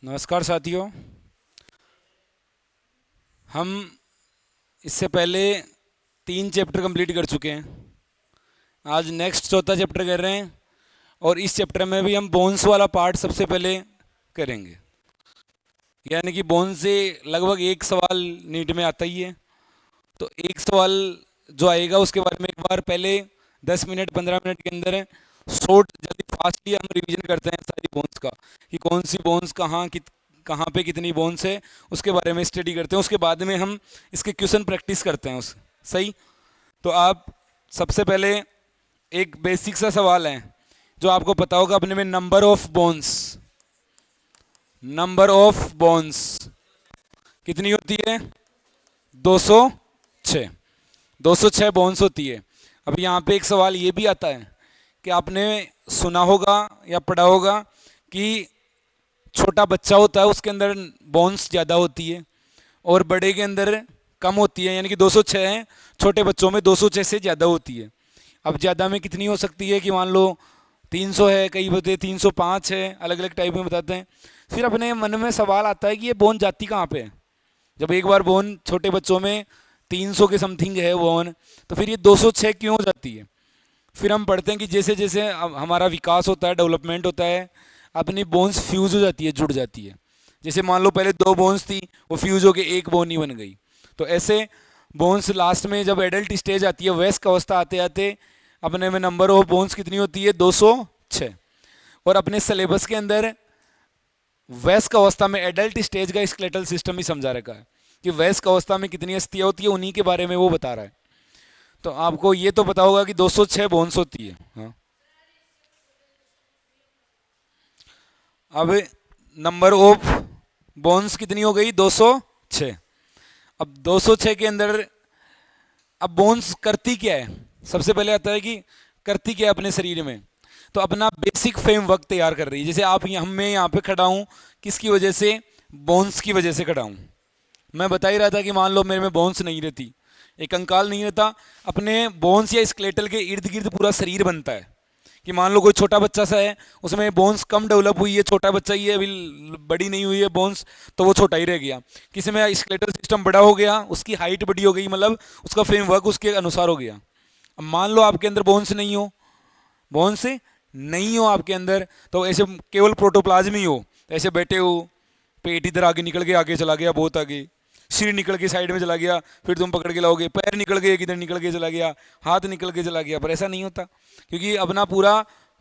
नमस्कार साथियों। हम इससे पहले 3 चैप्टर कंप्लीट कर चुके हैं। आज नेक्स्ट चौथा चैप्टर कर रहे हैं और इस चैप्टर में भी हम बोन्स वाला पार्ट सबसे पहले करेंगे। यानी कि बोन से लगभग एक सवाल नीट में आता ही है, तो एक सवाल जो आएगा उसके बारे में एक बार पहले 10 मिनट 15 मिनट के अंदर शॉर्ट जल्दी फास्टली हम रिवीजन करते हैं सारी बोन्स का, कि कौन सी बोन्स कहाँ पे कितनी बोन्स है उसके बारे में स्टडी करते हैं। उसके बाद में हम इसके क्वेश्चन प्रैक्टिस करते हैं उस सही। तो आप सबसे पहले एक बेसिक सा सवाल है जो आपको पता होगा अपने में, नंबर ऑफ बोन्स कितनी होती है? 206। 206 बोन्स होती है। अब यहाँ पे एक सवाल ये भी आता है कि आपने सुना होगा या पढ़ा होगा कि छोटा बच्चा होता है उसके अंदर बोन्स ज़्यादा होती है और बड़े के अंदर कम होती है, यानी कि 206 है, छोटे बच्चों में 206 से ज़्यादा होती है। अब ज़्यादा में कितनी हो सकती है कि मान लो 300 है, कई बताते 305 है, अलग अलग टाइप में बताते हैं। फिर अपने मन में सवाल आता है कि ये बोन जाती कहाँ पे है। जब एक बार बोन छोटे बच्चों में 300 के समथिंग है बोन, तो फिर ये 206 क्यों हो जाती है? फिर हम पढ़ते हैं कि जैसे जैसे हमारा विकास होता है, डेवलपमेंट होता है, अपनी बोन्स फ्यूज हो जाती है, जुड़ जाती है। जैसे मान लो पहले 2 बोन्स थी, वो फ्यूज होके एक बोन ही बन गई। तो ऐसे बोन्स लास्ट में जब एडल्ट स्टेज आती है, वयस्क अवस्था आते आते अपने में नंबर ऑफ बोन्स कितनी होती है? 206। और अपने सिलेबस के अंदर वयस्क अवस्था में एडल्ट स्टेज का स्केलेटल सिस्टम ही समझा रखा है कि वयस्क अवस्था में कितनी अस्थियां होती है, उन्हीं के बारे में वो बता रहा है। तो आपको ये तो पता होगा कि 206 बोन्स होती है। हाँ, अब नंबर ऑफ बोन्स कितनी हो गई? 206। अब 206 के अंदर अब बोन्स करती क्या है? सबसे पहले आता है कि करती क्या है अपने शरीर में। तो अपना बेसिक फ्रेमवर्क तैयार कर रही है। जैसे आप मैं यहाँ पे खड़ा हूँ, किसकी वजह से? बोन्स की वजह से खड़ा हूँ। मैं बता ही रहा था कि मान लो मेरे में बोन्स नहीं रहती, एक कंकाल नहीं रहता, अपने बोन्स या स्केलेटल के इर्द गिर्द पूरा शरीर बनता है। कि मान लो कोई छोटा बच्चा सा है, उसमें बोन्स कम डेवलप हुई है, छोटा बच्चा ही है, अभी बड़ी नहीं हुई है बोन्स, तो वो छोटा ही रह गया। किसी में स्केलेटल सिस्टम बड़ा हो गया, उसकी हाइट बड़ी हो गई, मतलब उसका फ्रेमवर्क उसके अनुसार हो गया। अब मान लो आपके अंदर बोन्स नहीं हो, बोन्स नहीं हो आपके अंदर, तो ऐसे केवल प्रोटोप्लाज्म ही हो, ऐसे बैठे हो, पेट इधर आगे निकल के आगे चला गया, बहुत आगे, सिर निकल के साइड में चला गया, फिर तुम पकड़ के लाओगे, पैर निकल गए किधर निकल के चला गया, हाथ निकल के चला गया, पर ऐसा नहीं होता क्योंकि अपना पूरा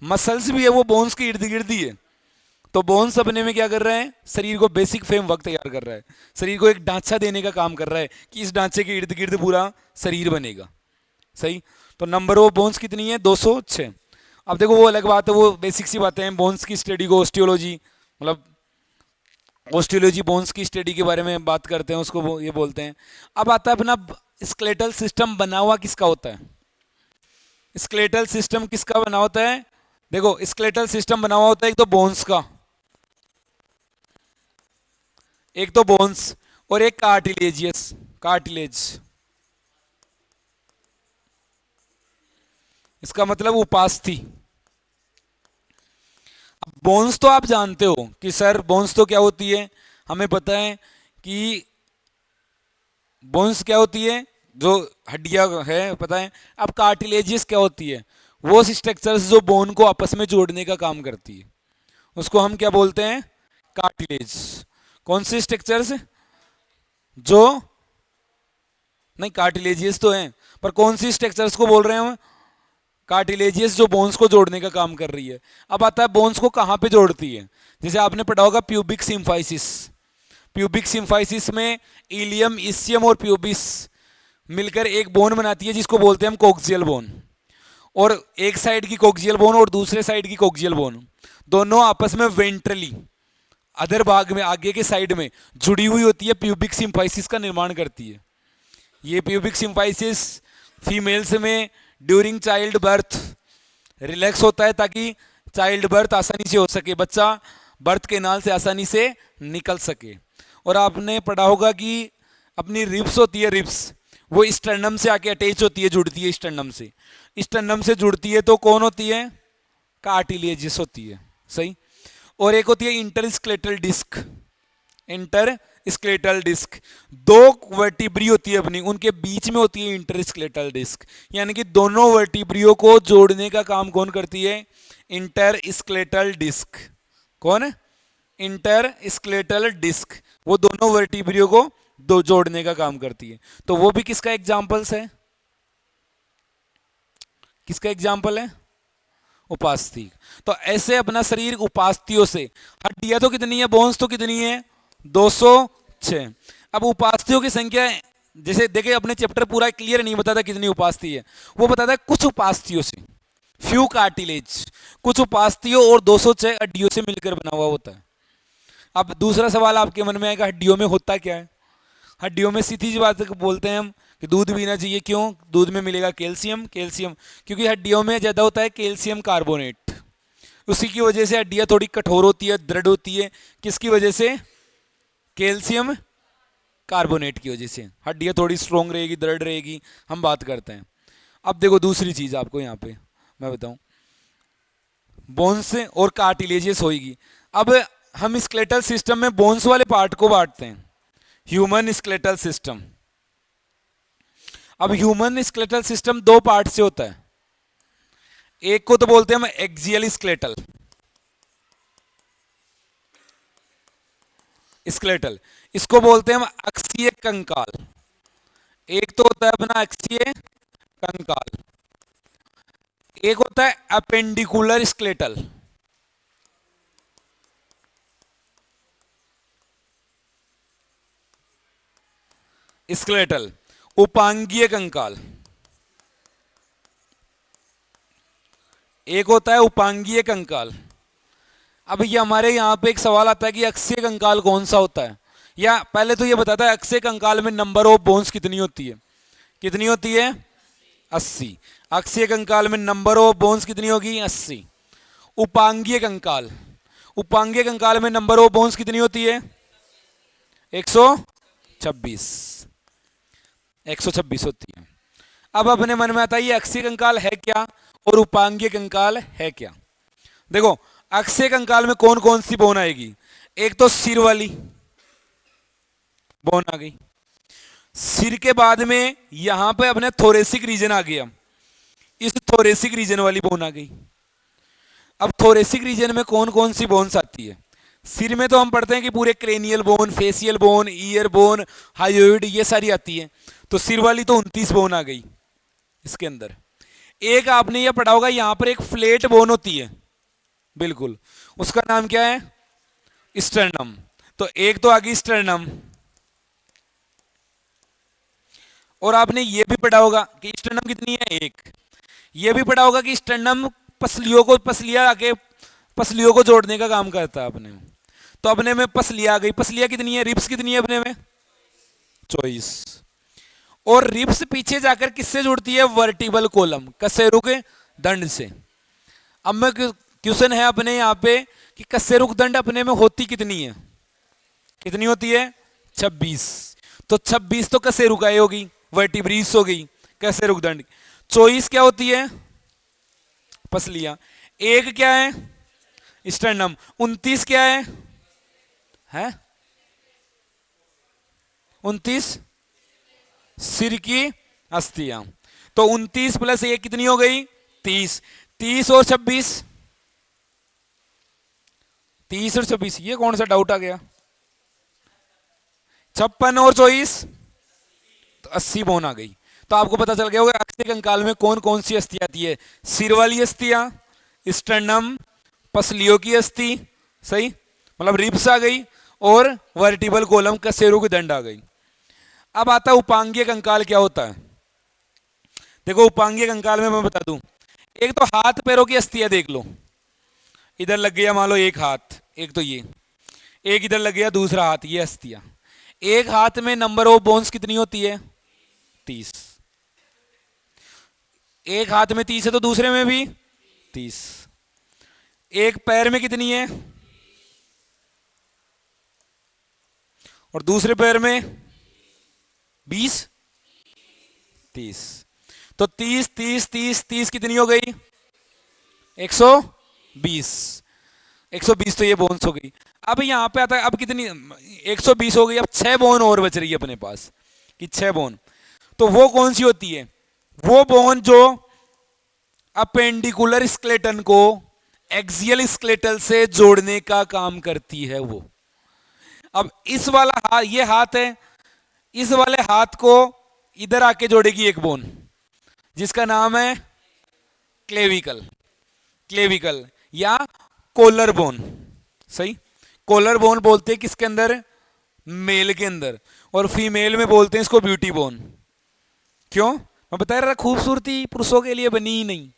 मसल्स भी है वो बोन्स के इर्द गिर्द ही है। तो बोन्स अपने में क्या कर रहे हैं? शरीर को बेसिक फ्रेमवर्क तैयार कर रहा है, शरीर को एक ढांचा देने का काम कर रहा है कि इस ढांचे के इर्द गिर्द पूरा शरीर बनेगा। सही। तो नंबर ऑफ बोन्स कितनी है? 206। अब देखो वो अलग बात है, वो बेसिक सी बातें हैं। बोन्स की स्टडी को ऑस्टियोलॉजी, मतलब ऑस्टियोलॉजी बोन्स की स्टडी के बारे में बात करते हैं, उसको ये बोलते हैं। अब आता है अपना स्केलेटल सिस्टम बना हुआ किसका होता है? स्केलेटल सिस्टम किसका बना होता है? देखो स्केलेटल सिस्टम बना हुआ होता है एक तो बोन्स का, एक तो बोन्स, और एक कार्टिलेजियस, कार्टिलेज। इसका मतलब उपास्थि। अब बोन्स तो आप जानते हो कि सर बोन्स तो क्या होती है, हमें पता है कि बोन्स क्या होती है, जो हड्डियां है पता है। अब कार्टिलेजियस क्या होती है? वो स्ट्रक्चर्स जो बोन को आपस में जोड़ने का काम करती है, उसको हम क्या बोलते हैं? कार्टिलेज। कौन से स्ट्रक्चर्स? जो नहीं, कार्टिलेजियस तो हैं, पर कौन सी स्ट्रक्चर्स को बोल रहे हैं हम? कार्टिलेजियस, जो बोन्स को जोड़ने का काम कर रही है। अब आता है बोन्स को कहाँ पे जोड़ती है। जैसे आपने पढ़ा होगा प्यूबिक सिम्फाइसिस। प्यूबिक सिम्फाइसिस में इलियम, इसियम और प्यूबिस मिलकर एक बोन बनाती है जिसको बोलते हैं हम कोक्सियल बोन। और एक साइड की कोक्सियल बोन और दूसरे साइड की कोक्सियल बोन दोनों आपस में वेंट्रली, अदर भाग में, आगे के साइड में जुड़ी हुई होती है, प्यूबिक सिम्फाइसिस का निर्माण करती है। ये प्यूबिक सिम्फाइसिस फीमेल्स में ड्यूरिंग चाइल्ड बर्थ रिलैक्स होता है ताकि चाइल्ड बर्थ आसानी से हो सके, बच्चा बर्थ के नाल से आसानी से निकल सके। और आपने पढ़ा होगा कि अपनी रिब्स होती है, रिब्स वो स्टर्नम से आके अटैच होती है, जुड़ती है स्टर्नम से। स्टर्नम से जुड़ती है तो कौन होती है? कार्टिलेजियस होती है। सही। और एक होती है इंटरस्केलेटल डिस्क। इंटर स्केलेटल डिस्क, दो वर्टिब्री होती है अपनी, उनके बीच में होती है इंटरस्केलेटल डिस्क, यानी कि दोनों वर्टिब्रियो को जोड़ने का काम कौन करती है? इंटरस्केलेटल डिस्क। कौन है? इंटरस्केलेटल डिस्क, वो दोनों वर्टिब्रियो को दो जोड़ने का काम करती है। तो वो भी किसका एग्जाम्पल्स है? किसका एग्जाम्पल है? उपास्थि। तो ऐसे अपना शरीर उपास्थियों से, हड्डियां तो कितनी है, बोन्स तो कितनी है? 206। अब उपास्थियों की संख्या, जैसे देखिए अपने चैप्टर पूरा क्लियर नहीं बताता कितनी उपास्थि है, वो बताता है कुछ उपास्थियों से, फ्यू कार्टिलेज, कुछ उपास्थियों और 206 हड्डियों से मिलकर बना हुआ होता है। अब दूसरा सवाल आपके मन में आएगा, हड्डियों में होता क्या है? हड्डियों में सीधी सी बात बोलते हैं हम कि दूध पीना चाहिए। क्यों? दूध में मिलेगा कैल्शियम। कैल्शियम क्योंकि हड्डियों में ज्यादा होता है कैल्शियम कार्बोनेट, उसी की वजह से हड्डियां थोड़ी कठोर होती है, दृढ़ होती है। किसकी वजह से? कैल्शियम कार्बोनेट की वजह से हड्डियां थोड़ी स्ट्रोंग रहेगी, दृढ़ रहेगी। हम बात करते हैं। अब देखो दूसरी चीज आपको यहाँ पे मैं बताऊं, बोन्स और कार्टिलेजियस होगी। अब हम स्केलेटल सिस्टम में बोन्स वाले पार्ट को बांटते हैं, ह्यूमन स्केलेटल सिस्टम। अब ह्यूमन स्केलेटल सिस्टम दो पार्ट से होता है। एक को तो बोलते हैं हम एक्सियल स्केलेटल, स्केलेटल, इसको बोलते हैं हम अक्षीय कंकाल। एक तो होता है अपना अक्षीय कंकाल, एक होता है अपेंडिकुलर स्केलेटल। स्केलेटल उपांगीय कंकाल, एक होता है उपांगीय कंकाल। अब ये हमारे यहाँ पे एक सवाल आता है कि अक्षीय कंकाल कौन सा होता है, या पहले तो ये बताता है अक्षीय कंकाल में नंबर ऑफ बोन्स कितनी होती है? कितनी होती है? 80। अक्षीय कंकाल में नंबर ऑफ बोन्स कितनी होगी? 80। उपांगीय कंकाल, उपांगीय कंकाल में नंबर ऑफ बोन्स कितनी होती है? 126। 126 होती है। अब अपने मन में आता है ये अक्षीय कंकाल है क्या और उपांगीय कंकाल है क्या? देखो अक्षीय कंकाल में कौन कौन सी बोन आएगी? एक तो सिर वाली बोन आ गई, सिर के बाद में यहां पे अपने थोरेसिक रीजन आ गया, इस थोरेसिक रीजन वाली बोन आ गई। अब थोरेसिक रीजन में कौन कौन सी बोन्स आती है? सिर में तो हम पढ़ते हैं कि पूरे cranial bone, facial bone, year bone, hyoid, ये सारी आती है। तो सिर वाली तो 29 बोन आ गई इसके अंदर। एक आपने ये पढ़ा होगा यहां पर एक फ्लेट बोन होती है, बिल्कुल, उसका नाम क्या है? स्टर्नम। तो एक तो आ गई स्टर्नम। और आपने ये भी पढ़ा होगा कि स्टर्नम कितनी है? एक। ये भी पढ़ा होगा कि स्टर्नम पसलियों को, पसलियां आके पसलियों को जोड़ने का काम करता है अपने में। तो अपने में पसलियां आ गई, पसलियां कितनी है? रिब्स कितनी है अपने में? 24। और रिब्स पीछे जाकर किससे जुड़ती है? वर्टिबल कॉलम, कशेरुक दंड से। अब मैं क्वेश्चन है अपने यहाँ पे कि कशेरुक दंड अपने में होती कितनी है? कितनी होती है? 26। तो 26 तो कशेरुकाएं होगी, वर्टिब्रीज हो गई, कशेरुक दंड। 24 क्या होती है? पसलियां। एक क्या है? स्टर्नम। 29 क्या है? है 29 सिर की अस्थियां। तो 29 प्लस 1 कितनी हो गई? 30। 30 और 26, 30 और 26, ये कौन सा डाउट आ गया? 56 और 24 तो 80 बोन आ गई। तो आपको पता चल गया होगा अक्षीय कंकाल में कौन कौन सी अस्थि आती है। सिर वाली अस्थियां, स्टर्नम, पसलियों की अस्थि, सही, मतलब रिब्स आ गई, और वर्टिबल कॉलम कशेरुक दंड आ गई। अब आता है उपांगीय कंकाल क्या होता है। देखो उपांगीय कंकाल में मैं बता दूं, एक तो हाथ पैरों की अस्थियां देख लो, इधर लग गया मान लो एक हाथ, एक तो ये, एक इधर लग गया दूसरा हाथ, ये अस्थियां। एक हाथ में नंबर ऑफ बोन्स कितनी होती है? 30। एक हाथ में 30 है तो दूसरे में भी 30। एक पैर में कितनी है? और दूसरे पैर में 20, 30। तो 30 30 30 30 कितनी हो गई? 120। 120 तो ये बोन्स हो गई। अब यहाँ पे आता है, अब कितनी, 120 हो गई, अब 6 बोन और बच रही है अपने पास कि 6 बोन। तो वो कौन सी होती है? वो बोन जो अपेंडिकुलर स्केलेटन को एक्सियल स्केलेटल से जोड़ने का काम करती है वो। अब इस वाला हाथ, ये हाथ है, इस वाले हाथ को इधर आके जोड़ेगी एक बोन जिसका नाम है क्लेविकल। क्लेविकल या कोलर बोन। सही, कोलर बोन बोलते हैं किसके अंदर? मेल के अंदर। और फीमेल में बोलते हैं इसको ब्यूटी बोन। क्यों? मैं बता रहा, खूबसूरती पुरुषों के लिए बनी ही नहीं,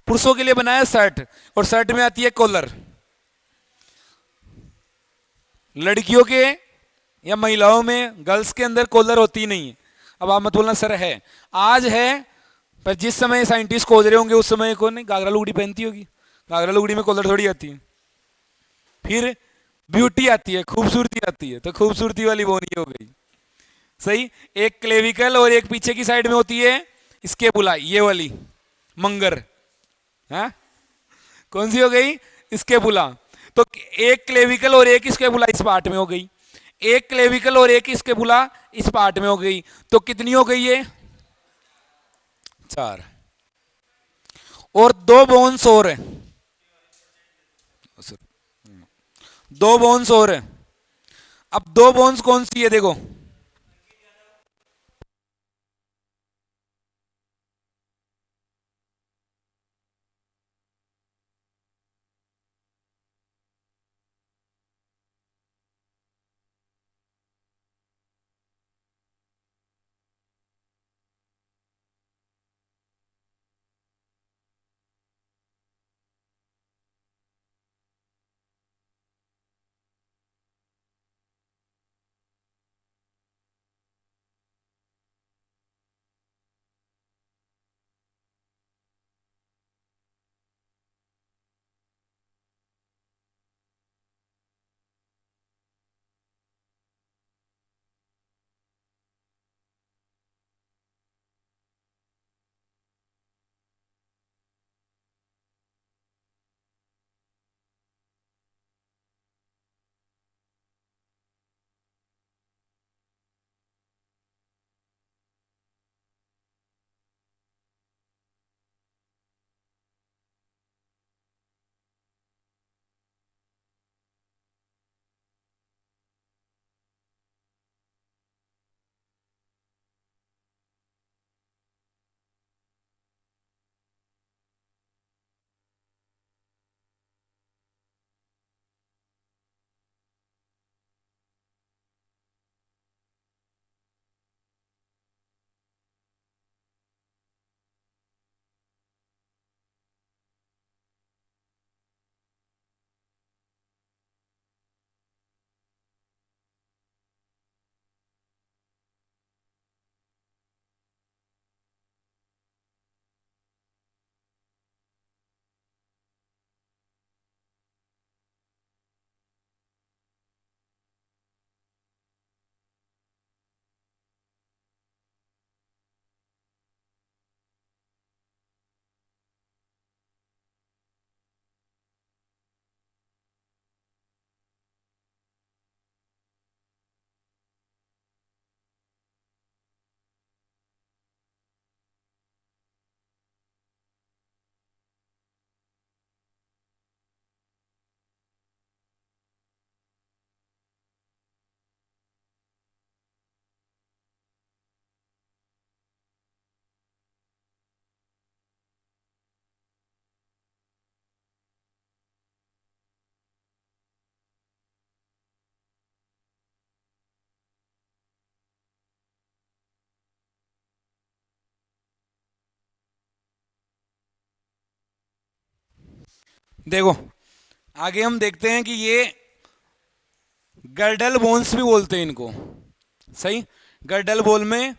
पुरुषों के लिए बनाया शर्ट, और शर्ट में आती है कॉलर। लड़कियों के या महिलाओं में, गर्ल्स के अंदर कॉलर होती ही नहीं है। अब आप मत बोलना सर है, आज है, पर जिस समय साइंटिस्ट खोज रहे होंगे उस समय को नहीं, घाघरा लुगड़ी पहनती होगी, घाघरा लुगड़ी में कॉलर थोड़ी आती है। फिर ब्यूटी आती है, खूबसूरती आती है, तो खूबसूरती वाली बोनी हो गई। सही, एक क्लेविकल और एक पीछे की साइड में होती है स्केपुला, ये वाली मंगर। हाँ, कौन सी हो गई? स्केपुला। तो एक क्लेविकल और एक स्केपुला इस पार्ट में हो गई, एक क्लेविकल और एक स्केपुला इस पार्ट में हो गई, तो कितनी हो गई ये? 4। और 2 बोन्स और है, 2 बोन्स और है। अब 2 बोन्स कौन सी है? देखो, देखो आगे हम देखते हैं कि ये गर्डल बोन्स भी बोलते हैं इनको। सही, गर्डल बोल में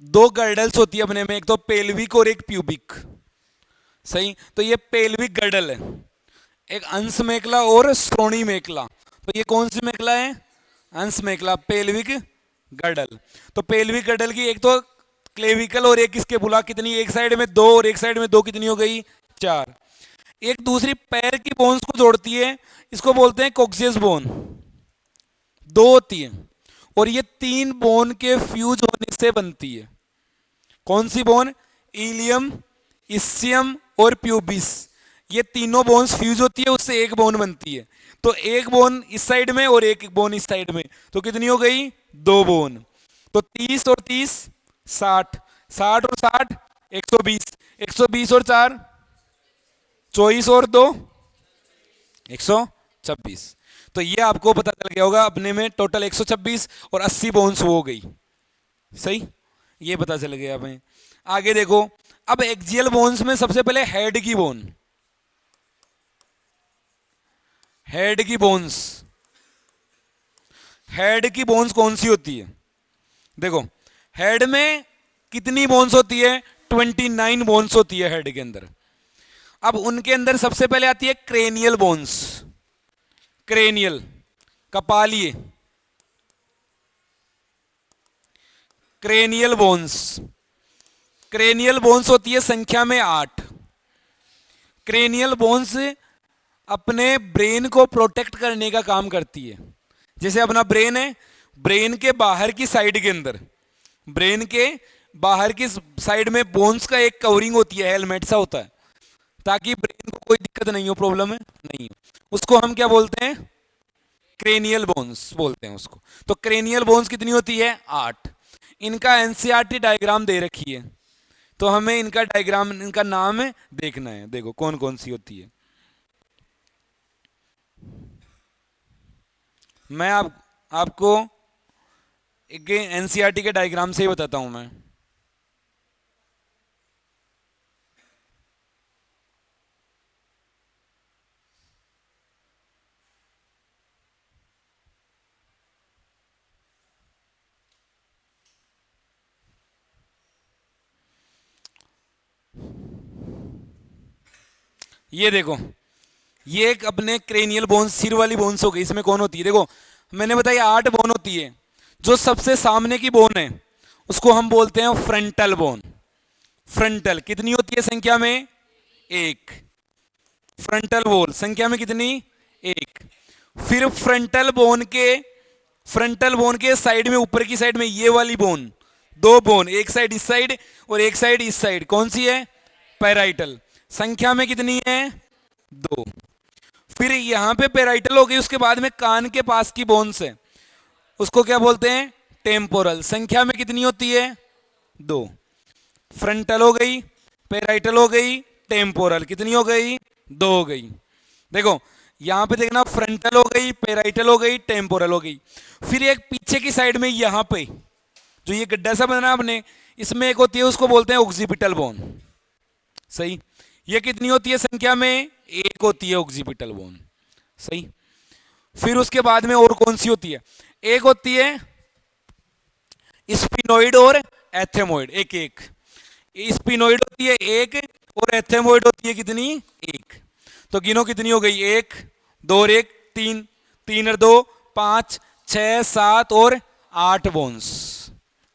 2 गर्डल्स होती है अपने में, एक तो पेल्विक और एक प्यूबिक। सही, तो ये पेल्विक गर्डल है, एक अंश मेखला और श्रोणी मेखला। तो ये कौन सी मेखला है? अंश मेखला, पेल्विक गर्डल। तो पेल्विक गर्डल की एक तो क्लेविकल और एक इसके बुला कितनी, एक साइड में 2 और एक साइड में 2, कितनी हो गई? 4। एक दूसरी पैर की बोन्स को जोड़ती है, इसको बोलते हैं कोक्सियस बोन। दो होती है और ये तीन बोन के फ्यूज होने से बनती है। कौन सी बोन? इलियम, इस्सियम और प्यूबिस। ये तीनों बोन्स फ्यूज होती है, उससे एक बोन बनती है। तो एक बोन इस साइड में और एक बोन इस साइड में, तो कितनी हो गई? दो बोन। तो 30 और 30 60, 60 और 60 120, 120 और 4 24 और 2 126। तो ये आपको पता चल गया होगा अपने में, टोटल 126 और 80 बोन्स हो गई। सही, ये पता चल गया हमें। आगे देखो, अब एक्सियल बोन्स में सबसे पहले हेड की बोन, हेड की बोन्स, हेड की बोन्स कौन सी होती है? देखो, हेड में कितनी बोन्स होती है? 29 बोन्स होती है हेड के अंदर। अब उनके अंदर सबसे पहले आती है क्रेनियल बोन्स, क्रेनियल, कपालीय, क्रेनियल बोन्स। क्रेनियल बोन्स होती है संख्या में 8। क्रेनियल बोन्स अपने ब्रेन को प्रोटेक्ट करने का काम करती है। जैसे अपना ब्रेन है, ब्रेन के बाहर की साइड के अंदर, ब्रेन के बाहर की साइड में बोन्स का एक कवरिंग होती है, हेलमेट सा होता है, ताकि ब्रेन को कोई दिक्कत नहीं हो, प्रॉब्लम है नहीं हो। उसको हम क्या बोलते हैं? क्रेनियल बोन्स बोलते हैं उसको। तो क्रेनियल बोन्स कितनी होती है? 8। इनका एनसीईआरटी डायग्राम दे रखी है, तो हमें इनका डायग्राम, इनका नाम देखना है। देखो कौन कौन सी होती है। मैं आपको एक एनसीईआरटी के डायग्राम से ही बताता हूं मैं। ये देखो, ये एक अपने क्रेनियल बोन्स, सिर वाली बोन्स हो गई। इसमें कौन होती है? देखो, मैंने बताया 8 बोन होती है। जो सबसे सामने की बोन है उसको हम बोलते हैं फ्रंटल बोन। फ्रंटल कितनी होती है संख्या में? 1। फ्रंटल बोन संख्या में कितनी? 1। फिर फ्रंटल बोन के साइड में, ऊपर की साइड में ये वाली बोन, 2 बोन, एक साइड इस साइड और एक साइड इस साइड, कौन सी है? पैराइटल। संख्या में कितनी है? 2। फिर यहां पे पैराइटल हो गई, उसके बाद में कान के पास की बोन्स है, उसको क्या बोलते हैं? टेम्पोरल। संख्या में कितनी होती है? 2। फ्रंटल हो गई, पैराइटल हो गई, टेम्पोरल कितनी हो गई? 2 हो गई। देखो यहां पे देखना, फ्रंटल हो गई, पैराइटल हो गई, टेम्पोरल हो गई। फिर एक पीछे की साइड में यहां पे जो ये गड्ढा सा बना आपने, इसमें एक होती है, उसको बोलते हैं ऑक्सीपिटल बोन। सही, ये कितनी होती है संख्या में? 1 होती है ऑक्सीपिटल बोन। सही। फिर उसके बाद में और कौन सी होती है? एक होती है स्पिनोइड और एथेमोइड, एक एक। स्पिनोइड होती है 1 और एथेमोइड होती है कितनी? 1। तो गिनो कितनी हो गई? 1 2 और 1 3, 3 और 2 5 6 7 और 8 बोन्स।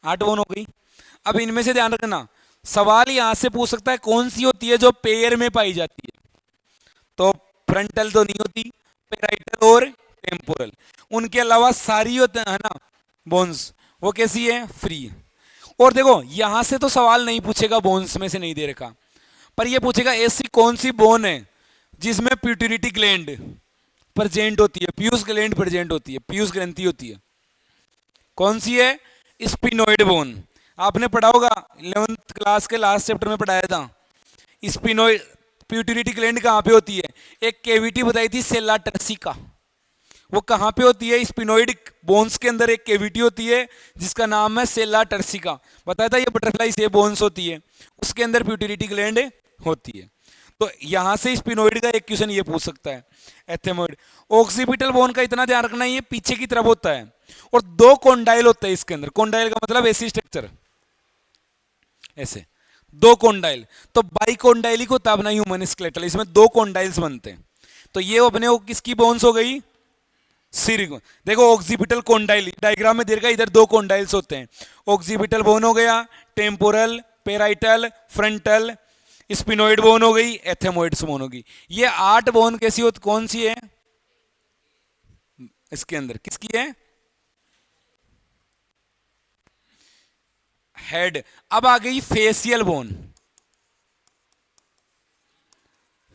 8 बोन हो गई। अब इनमें से ध्यान रखना, सवाल यहां से पूछ सकता है कौन सी होती है जो पेयर में पाई जाती है। तो फ्रंटल तो नहीं होती, पैराइटल और टेम्पोरल। उनके अलावा सारी होते हैं ना बोन्स, वो कैसी है? फ्री। और देखो यहां से तो सवाल नहीं पूछेगा, बोन्स में से नहीं दे रखा, पर ये पूछेगा ऐसी कौन सी बोन है जिसमें प्यूटिनिटी ग्लैंड प्रेजेंट होती है, पीयूष ग्लैंड प्रेजेंट होती है, पीयूष ग्रंथि होती है। कौन सी है? Sphenoid bone. आपने पढ़ा होगा 11th क्लास के लास्ट चैप्टर में पढ़ाया था। स्पिनोइड प्यूटिनिटी ग्लैंड कहां पे होती है? एक केविटी बताई थी सेला टर्सिका, वो कहां पे होती है? स्पिनोइड बोन्स के अंदर एक केविटी होती है जिसका नाम है सेला टर्सिका। बताया था ये बटरफ्लाई से बोन्स होती है, उसके अंदर प्यूटिनिटी ग्लैंड होती है। तो यहां से स्पिनोइड का एक क्वेश्चन ये पूछ सकता है। एथेमोइड, ऑक्सीपिटल बोन का इतना ध्यान रखना, ये पीछे की तरफ होता है और 2 कोंडाइल होता है इसके अंदर। कोंडाइल का मतलब ऐसी स्ट्रक्चर, ऐसे 2 कोंडाइल। तो बाइकोंडाइली को तब नहीं ह्यूमन स्केलेटल, इसमें 2 कोंडाइल्स बनते हैं। तो ये अपने वो किसकी बोन्स हो गई? सिर। देखो ऑक्सीपिटल कोंडाइल डायग्राम में देखा, इधर 2 कोंडाइल्स होते हैं। ऑक्सीपिटल बोन हो गया, temporal, parietal, frontal. Sphenoid bone हो गई, एथेमोइड्स बोन होगी। ये 8 बोन कैसी हो, कौन सी है इसके अंदर, किसकी है? हेड। अब आ गई फेशियल बोन।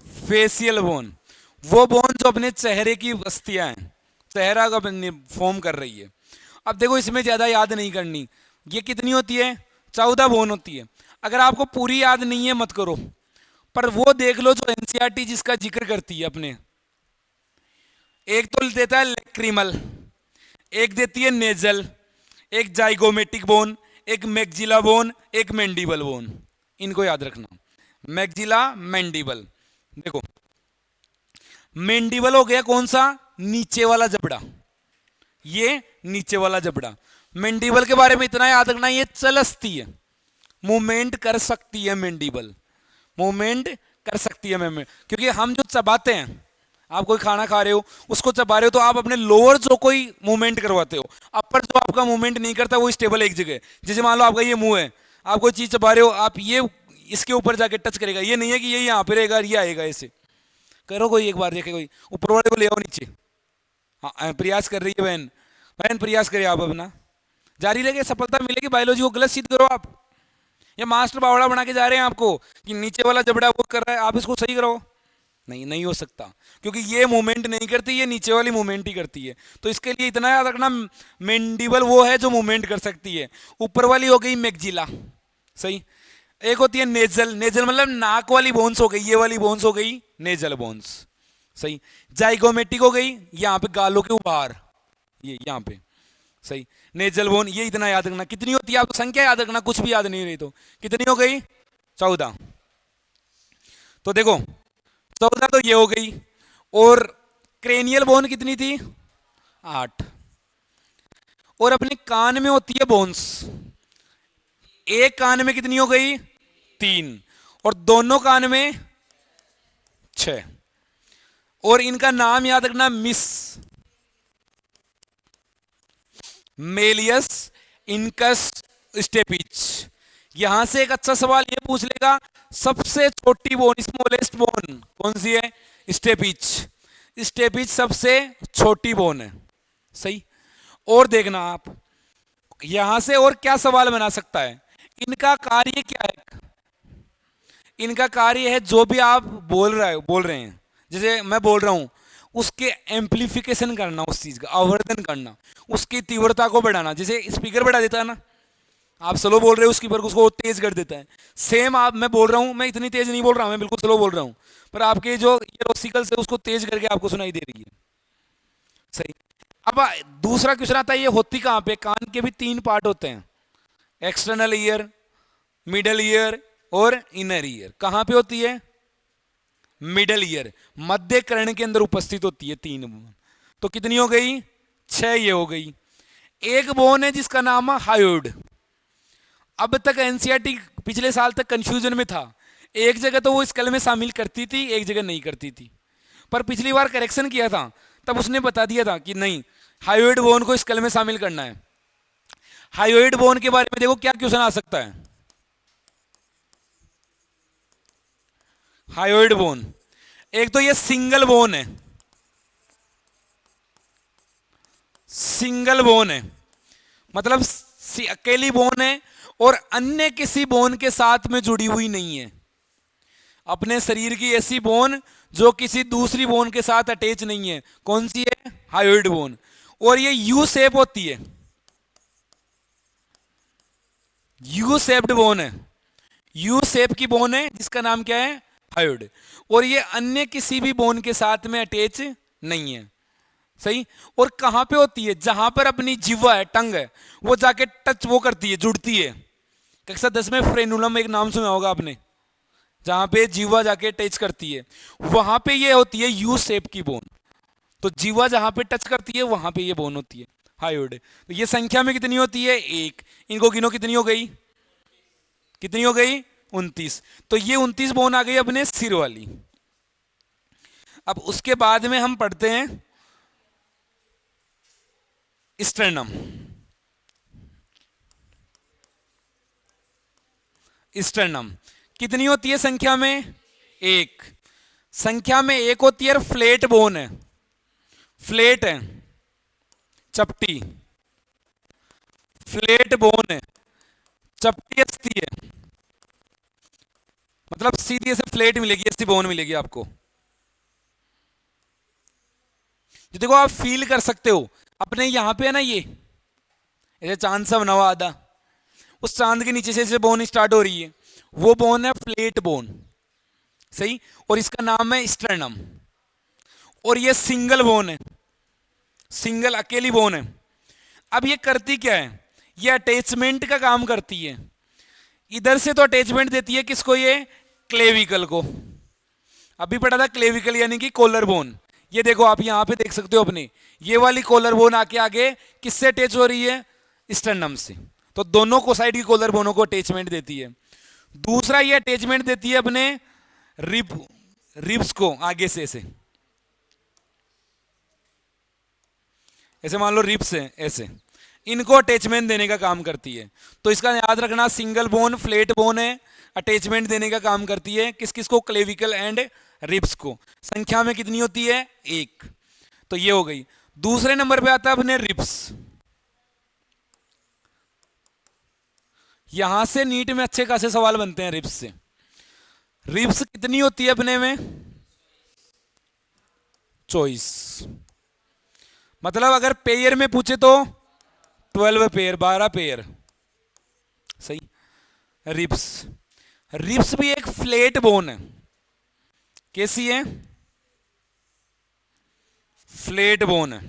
फेशियल बोन वो बोन जो अपने चेहरे की अस्थियां हैं, चेहरा का फॉर्म कर रही है। अब देखो इसमें ज्यादा याद नहीं करनी, ये कितनी होती है? 14 बोन होती है। अगर आपको पूरी याद नहीं है मत करो, पर वो देख लो जो एनसीईआरटी जिसका जिक्र करती है अपने। एक तो देता है लेक्रिमल, एक देती है नेजल, एक जाइगोमेटिक बोन, एक मैक्जिला बोन, एक मैंडिबल बोन। इनको याद रखना, मैक्जिला, मैंडिबल। देखो मैंडिबल हो गया कौन सा? नीचे वाला जबड़ा, ये नीचे वाला जबड़ा। मैंडिबल के बारे में इतना याद रखना, ये चलती है, मूवमेंट कर सकती है मैंडिबल, मूवमेंट कर सकती है मैम, क्योंकि हम जो चबाते हैं, आप कोई खाना खा रहे हो उसको चबा रहे हो तो आप अपने लोअर जो कोई मूवमेंट करवाते हो, अपर जो आपका मूवमेंट नहीं करता वो स्टेबल एक जगह। जैसे मान लो आपका ये मुंह है, आप कोई चीज चबा रहे हो, आप ये इसके ऊपर जाके टच करेगा, ये नहीं है कि ये यहाँ पे रहेगा ये आएगा ऐसे। करो कोई एक बार, देखे कोई ऊपर वाले को ले आओ नीचे। हाँ प्रयास कर रही है बहन, बहन प्रयास करिए आप अपना, जारी रखिए, सफलता मिलेगी। बायोलॉजी को गलत सिद्ध करो आप, ये मास्टर बावड़ा बना के जा रहे हैं आपको कि नीचे वाला जबड़ा वो कर रहा है, आप इसको सही करो। नहीं, नहीं हो सकता, क्योंकि ये मूवमेंट नहीं करती, ये नीचे वाली मूवमेंट ही करती है। तो इसके लिए इतना याद रखना, मैंडिबल वो है जो मूवमेंट कर सकती है। ऊपर वाली हो गई मैक्जिला, सही। एक होती है नेजल, नेजल मतलब नाक वाली बोन्स हो गई, ये वाली बोन्स हो गई नेजल बोन्स, सही। जाइगोमेटिक हो गई यहाँ पे गालों के ऊपर, ये यहाँ पे, सही। नेजल बोन, ये इतना याद रखना। कितनी होती है आपको संख्या याद रखना, कुछ भी याद नहीं रही तो कितनी हो गई? 14। तो देखो 14 तो ये हो गई, और क्रेनियल बोन कितनी थी? 8। और अपने कान में होती है बोन्स, एक कान में कितनी हो गई? 3, और दोनों कान में 6। और इनका नाम याद रखना, मिस मेलियस इनकस स्टेपिच। यहां से एक अच्छा सवाल ये पूछ लेगा, सबसे छोटी बोन, स्मॉलेस्ट बोन कौन सी है? स्टेपिच। स्टेपिच सबसे छोटी बोन है, सही। और देखना आप यहां से और क्या सवाल बना सकता है, इनका कार्य क्या है? इनका कार्य है जो भी आप बोल रहे हैं, जैसे मैं बोल रहा हूं उसके एम्प्लीफिकेशन करना, उस चीज का आवर्धन करना, उसकी तीव्रता को बढ़ाना। जैसे स्पीकर बढ़ा देता है ना, आप स्लो बोल रहे हो स्पीकर को, उसको तेज कर देता है। सेम आप, मैं बोल रहा हूं, मैं इतनी तेज नहीं बोल रहा हूं, मैं बिल्कुल स्लो बोल रहा हूं, पर आपके जो ईयरोसिकल्स है उसको तेज करके आपको सुनाई दे रही है, सही। अब दूसरा क्वेश्चन आता है, ये होती कहां पे? कान के भी 3 पार्ट होते हैं, एक्सटर्नल ईयर, मिडल ईयर और इनर ईयर। कहां पे होती है? मिडल ईयर, मध्य कर्ण के अंदर उपस्थित होती है 3 बोन। तो कितनी हो गई? 6 ये हो गई। एक बोन है जिसका नाम है हायोइड। अब तक एनसीईआरटी पिछले साल तक कंफ्यूजन में था, एक जगह तो वो स्कल में शामिल करती थी, एक जगह नहीं करती थी, पर पिछली बार करेक्शन किया था तब उसने बता दिया था कि नहीं, हायोइड बोन को स्कल में शामिल करना है। हायोइड बोन के बारे में देखो क्या क्वेश्चन आ सकता है। हायोइड बोन, एक तो ये सिंगल बोन है, सिंगल बोन है मतलब अकेली बोन है, और अन्य किसी बोन के साथ में जुड़ी हुई नहीं है। अपने शरीर की ऐसी बोन जो किसी दूसरी बोन के साथ अटैच नहीं है, कौन सी है? Hyoid bone. और ये यू शेप होती है, यू शेप्ड बोन है, यू शेप की बोन है जिसका नाम क्या है? हायोइड। और ये अन्य किसी भी बोन के साथ में अटैच नहीं है, सही। और कहां पे होती है? जहां पर अपनी जिह्वा है, टंग है, वो जाके टच वो करती है, जुड़ती है। कक्षा 10 में फ्रेनुलम एक नाम सुना होगा आपने, जहां पे जीवा जाके टच करती है, वहां पे ये होती है यू शेप की बोन। तो जीवा जहां पे टच करती है वहां पे ये बोन होती है, हायोइड। तो ये संख्या में कितनी होती है? 1। इनको गिनो, कितनी हो गई? कितनी हो गई? 29। तो ये 29 बोन आ गई अपने सिर वाली। अब उसके बाद में हम पढ़ते हैं स्टर्नम। स्टर्नम कितनी होती है संख्या में? एक। संख्या में एक होती है, फ्लेट बोन है, फ्लेट है, चपटी, फ्लेट बोन है, चपटी अस्थि है, मतलब सीधी ऐसे फ्लेट मिलेगी, ऐसी बोन मिलेगी आपको। जो देखो आप फील कर सकते हो अपने यहां पे है ना, ये ऐसे चांद सा बना हुआ आधा, उस चांद के नीचे से बोन स्टार्ट हो रही है, वो बोन है फ्लेट बोन, सही। और इसका नाम है स्टर्नम। और ये सिंगल बोन है, सिंगल अकेली बोन है। अब ये करती क्या है? ये अटैचमेंट का काम करती है। इधर से तो अटैचमेंट देती है किसको? ये क्लेविकल को। अभी पढ़ा था क्लेविकल यानी कि कॉलर बोन। ये देखो आप यहां पे देख सकते हो अपने, ये वाली कॉलर बोन आके आगे किससे अटैच हो रही है? स्टर्नम से। तो दोनों को साइड की कॉलर बोनों को अटैचमेंट देती है। दूसरा ये अटैचमेंट देती है अपने रिब्स को आगे से, ऐसे ऐसे मान लो रिब्स है ऐसे, इनको अटैचमेंट देने का काम करती है। तो इसका याद रखना, सिंगल बोन फ्लेट बोन है, अटैचमेंट देने का काम करती है किस किस को? क्लेविकल एंड रिब्स को। संख्या में कितनी होती है? एक। तो ये हो गई। दूसरे नंबर पे आता है अपने रिब्स। यहां से नीट में अच्छे खासे सवाल बनते हैं रिब्स से। रिब्स कितनी होती है अपने में? 24। मतलब अगर पेयर में पूछे तो 12 पेयर, 12 पेयर, सही। रिब्स, रिब्स भी एक फ्लेट बोन है। कैसी है? फ्लेट बोन है।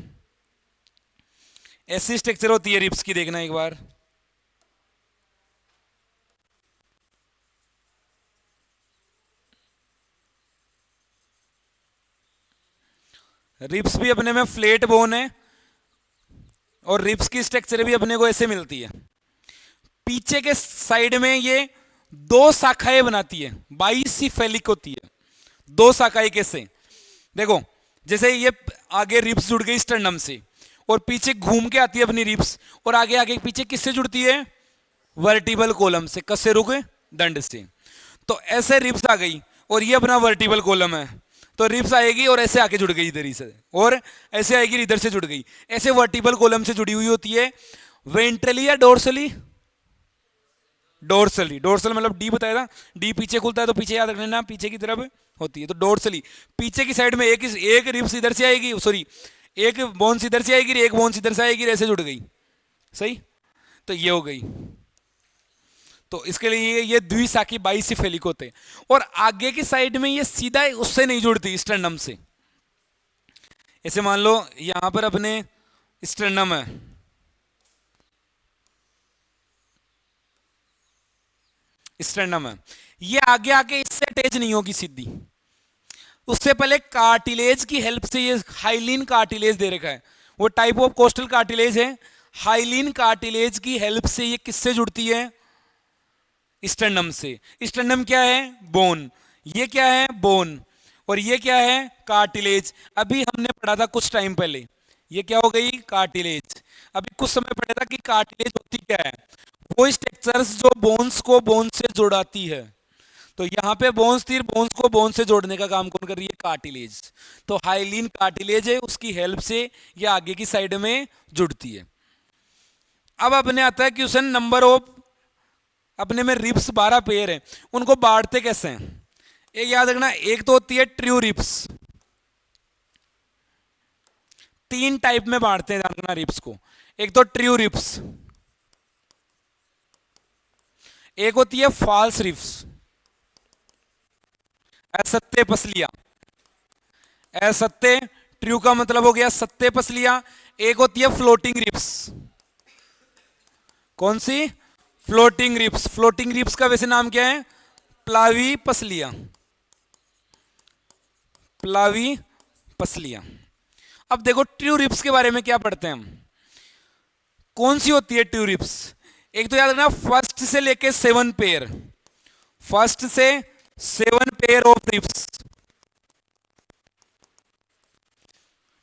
ऐसी स्ट्रक्चर होती है रिब्स की, देखना एक बार। रिब्स भी अपने में फ्लेट बोन है, और रिब्स की स्ट्रक्चर भी अपने को ऐसे मिलती है। पीछे के साइड में ये दो शाखाएं बनाती है, बाइसिफेलिक होती है। दो शाखाएं कैसे? देखो, जैसे ये आगे रिब्स जुड़ गई स्टर्नम से, और पीछे घूम के आती है अपनी रिब्स, और आगे आगे पीछे किससे जुड़ती है? वर्टिबल कॉलम से। कस रुक? दंड से। तो ऐसे रिब्स आ गई, और ये अपना वर्टिबल कॉलम है, तो रिब्स आएगी और ऐसे आके जुड़ गई इधर ही से, और ऐसे आएगी इधर से जुड़ गई। ऐसे वर्टिबल कॉलम से जुड़ी हुई होती है। वेंट्रली या डोर्सली? डोर्सली। डोर्सल मतलब डी बताया था, डी पीछे खुलता है, तो पीछे याद रखना पीछे की तरफ होती है, तो डोर्सली। पीछे की साइड में एक रिब्स इधर से आएगी, सॉरी एक बोन्स इधर से आएगी, एक बोन्स इधर से आएगी, ऐसे जुड़ गई, सही। तो ये हो गई। तो इसके लिए ये द्विशाखी बाइसिफेलिक होते हैं। और आगे की साइड में ये सीधा उससे नहीं जुड़ती, स्टर्नम से। ऐसे मान लो यहां पर अपने स्टर्नम है, स्टर्नम है, ये आगे आके इससे अटैच नहीं होगी सीधी, उससे पहले कार्टिलेज की हेल्प से, ये हाइलिन कार्टिलेज दे रखा है, वो टाइप ऑफ कोस्टल कार्टिलेज है। हाइलिन कार्टिलेज की हेल्प से ये किससे जुड़ती है? स्टर्नम से। स्टर्नम क्या है? बोन। ये क्या है? बोन। और ये क्या है? कार्टिलेज। अभी हमने पढ़ा था कुछ टाइम पहले, ये क्या हो गई? कार्टिलेज। अभी कुछ समय पढ़ा था कि कार्टिलेज होती क्या है? वो स्ट्रक्चर्स जो बोन्स को बोन्स से जोड़ाती है। तो यहाँ पे बोन्स थी, बोन्स को बोन्स से जोड़ने का काम कौन कर रही है? कार्टिलेज। तो हाइलिन कार्टिलेज है, उसकी हेल्प से ये आगे की साइड में जुड़ती है। अब अपने आता है क्वेश्चन नंबर ऑफ, अपने में रिब्स 12 पेयर हैं, उनको बांटते कैसे हैं? एक याद रखना, एक तो होती है ट्रू रिब्स। तीन टाइप में बांटते हैं, ध्यान रखना रिब्स को। एक तो ट्रू रिब्स, एक होती है फॉल्स रिब्स, असत्य पसलियां। असत्य, ट्रू का मतलब हो गया सत्य पसलियां। एक होती है फ्लोटिंग रिब्स। कौन सी? Floating ribs. फ्लोटिंग रिब्स का वैसे नाम क्या है? प्लावी पसलियां। प्लावी पसलियां। अब देखो ट्रू रिब्स के बारे में क्या पढ़ते हैं हम। कौन सी होती है ट्रू रिब्स? एक तो याद रखना, फर्स्ट से लेके 7 पेयर, फर्स्ट से 7 पेयर ऑफ रिब्स,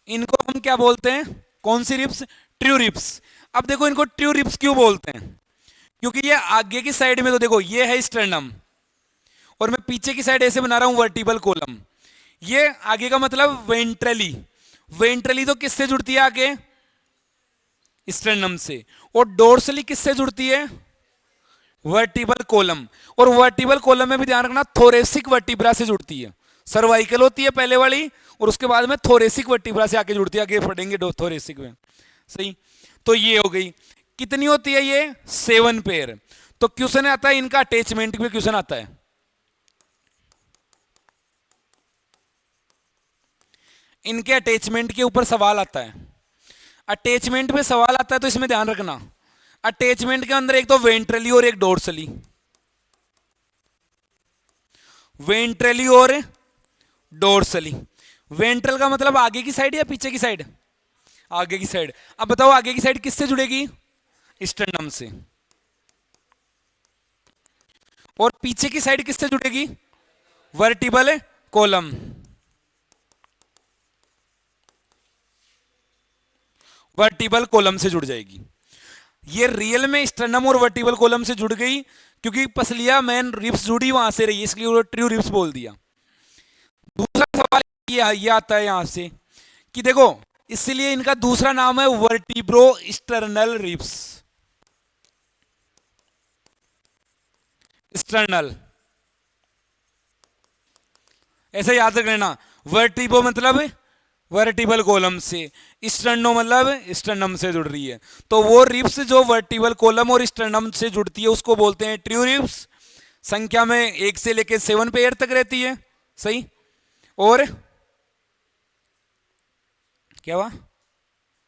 इनको हम क्या बोलते हैं? कौन सी रिब्स? True ribs. अब देखो इनको ट्रू रिब्स क्यों बोलते हैं? क्योंकि ये आगे की साइड में, तो देखो ये है स्टर्नम, और मैं पीछे की साइड ऐसे बना रहा हूं वर्टिबल कॉलम। ये आगे का मतलब वेंट्रली, वेंट्रली तो किससे जुड़ती है आगे, स्टेरनम से। और डोर्सली किससे जुड़ती है, वर्टिबल कॉलम। और वर्टिबल कॉलम में भी ध्यान रखना थोरेसिक वर्टिब्रा से जुड़ती है। सर्वाइकल होती है पहले वाली और उसके बाद में थोरेसिक वर्टिब्रा से आके जुड़ती है, आगे पढ़ेंगे थोरेसिक में। सही, तो ये हो गई। कितनी होती है ये, 7 पेयर। तो क्वेश्चन आता है इनका अटैचमेंट में, क्वेश्चन आता है इनके अटैचमेंट के ऊपर सवाल आता है। अटैचमेंट पे सवाल आता है तो इसमें ध्यान रखना, अटैचमेंट के अंदर एक तो वेंट्रली और एक डोर्सली, वेंट्रली और डोर्सली। वेंट्रल का मतलब आगे की साइड या पीछे की साइड, आगे की साइड। अब बताओ आगे की साइड किससे जुड़ेगी, स्टर्नम से। और पीछे की साइड किससे जुड़ेगी, वर्टिबल कॉलम, वर्टिबल कॉलम से जुड़ जाएगी। ये रियल में स्टर्नम और वर्टिबल कॉलम से जुड़ गई, क्योंकि पसलिया मेन रिब्स जुड़ी वहां से रही, इसलिए वो ट्रू रिब्स बोल दिया। दूसरा सवाल ये आता है यहां से कि देखो, इसलिए इनका दूसरा नाम है वर्टिब्रो स्टर्नल रिब्स, स्टर्नल, ऐसे याद रख लेना। वर्टिब्रो मतलब वर्टिबल कॉलम से, स्टर्नो मतलब स्टर्नम से जुड़ रही है। तो वो रिब्स जो वर्टिबल कॉलम और स्टर्नम से जुड़ती है उसको बोलते हैं ट्रू रिब्स। संख्या में 1 से लेकर 7 पेयर तक रहती है। सही, और क्या हुआ,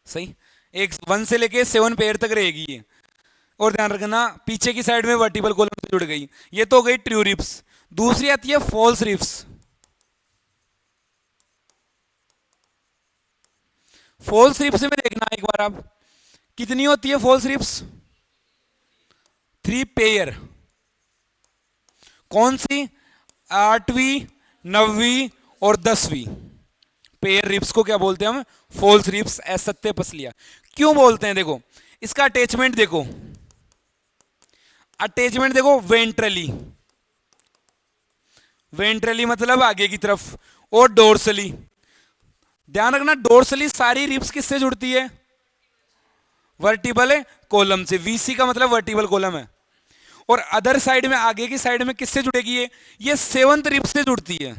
सही, 1 से लेके 7 पेयर तक रहेगी ये। और ध्यान रखना पीछे की साइड में वर्टिबल कॉलम से जुड़ गई। ये तो हो गई ट्रू रिब्स। दूसरी आती है फॉल्स रिब्स। फॉल्स रिब्स में देखना एक बार आप, कितनी होती है फॉल्स रिब्स, 3 पेयर। कौन सी, 8वीं, 9वीं और 10वीं पेयर रिब्स को क्या बोलते हैं हम, फॉल्स रिब्स, असत्य पसलियां। क्यों बोलते हैं, देखो इसका अटैचमेंट देखो, अटैचमेंट देखो वेंट्रली, वेंट्रली मतलब आगे की तरफ, और डोर्सली। ध्यान रखना डोर्सली सारी रिब्स किससे जुड़ती है, वर्टिबल कॉलम से। वीसी का मतलब वर्टिबल कॉलम है। और अदर साइड में आगे की साइड में किससे जुड़ेगी ये 7th रिब्स से जुड़ती है।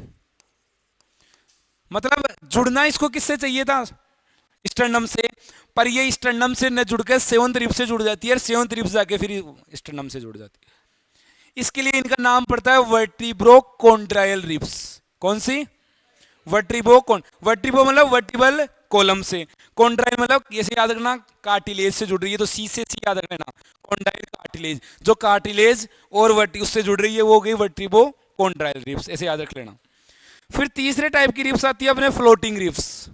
मतलब जुड़ना इसको किससे चाहिए था, स्टर्नम से, पर ये स्टर्नम से न जुड़कर 7th रिब्स से जुड़ जाती है, और 7th रिब्स जाके फिर स्टर्नम से जुड़ जाती है। इसके लिए इनका नाम पड़ता है वर्टिब्रो कॉन्ड्रायल रिब्स। कौन सी, वर्टिब्रो मतलब वर्टिबल कॉलम से, कॉन्ड्राइल मतलब ऐसे याद रखना कार्टिलेज से जुड़ रही है, तो सी से सी याद रखना, कॉन्ड्राइल कार्टिलेज, जो कार्टिलेज और वर्टी उससे जुड़ रही है वो हो गई वर्टिब्रो कॉन्ड्राइल रिब्स, ऐसे याद रख लेना। फिर तीसरे टाइप की रिब्स आती है अपने floating ribs.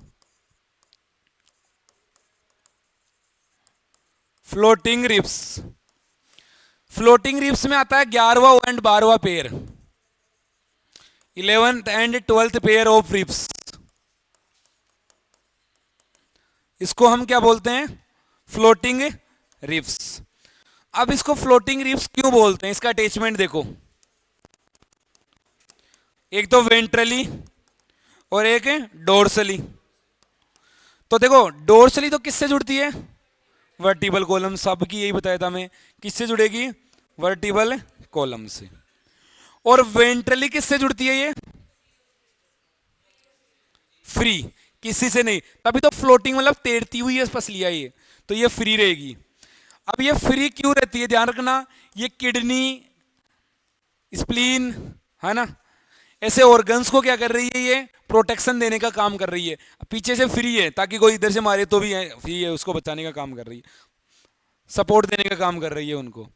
Floating ribs, floating ribs में आता है 11वां एंड 12वां pair, 11th and 12th pair of ribs. इसको हम क्या बोलते हैं, फ्लोटिंग रिब्स। अब इसको फ्लोटिंग रिब्स क्यों बोलते हैं, इसका अटैचमेंट देखो, एक तो वेंट्रली और एक डोर्सली। तो देखो डोर्सली तो किससे जुड़ती है, वर्टिबल कॉलम, सब की यही बताया था मैं, किससे जुड़ेगी, वर्टिबल कॉलम से। और वेंट्रली किससे जुड़ती है ये, फ्री, किसी से नहीं, तभी तो फ्लोटिंग मतलब तैरती हुई है पसलियां ये, तो ये फ्री रहेगी। अब ये फ्री क्यों रहती है, ध्यान रखना, ये किडनी, स्प्लीन, है ना, ऐसे ऑर्गन्स को क्या कर रही है, ये प्रोटेक्शन देने का काम कर रही है। पीछे से फ्री है ताकि कोई इधर से मारे तो भी है, फ्री है, उसको बचाने का काम कर रही है, सपोर्ट देने का काम कर रही है उनको।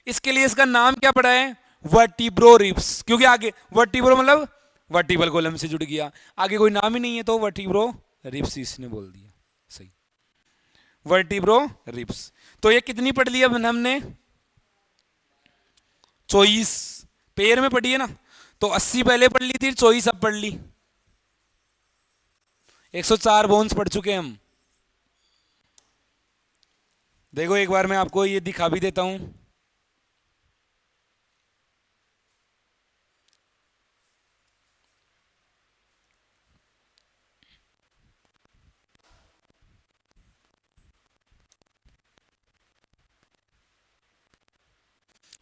इसके लिए इसका नाम क्या पड़ा है, वर्टिब्रो रिब्स, क्योंकि आगे वर्टिब्रो मतलब वर्टिबल कॉलम से जुड़ गया, आगे कोई नाम ही नहीं है तो वर्टिब्रो रिब्स इसने बोल दिया। सही, वर्टिब्रो रिब्स। तो ये कितनी पढ़ ली अब हमने, 24 पेयर में पढ़ी है ना, तो 80 पहले पढ़ ली थी, 24 अब पढ़ ली, 104 बोन्स पढ़ चुके हम। देखो एक बार मैं आपको ये दिखा भी देता हूं,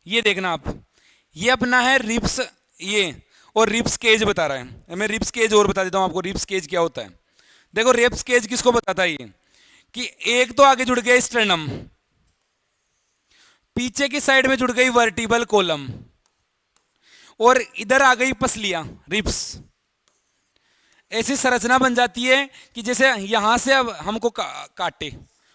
ये देखना आप, ये अपना है रिब्स, ये और रिब्स केज बता रहा है। मैं रिब्स केज और बता देता हूं आपको, रिब्स केज क्या होता है। देखो रिब्स केज किसको बताता है ये, कि एक तो आगे जुड़ गया स्टर्नम, पीछे की साइड में जुड़ गई वर्टिबल कॉलम, और इधर आ गई पसलियां रिब्स। ऐसी संरचना बन जाती है कि जैसे यहां से अब हमको काटे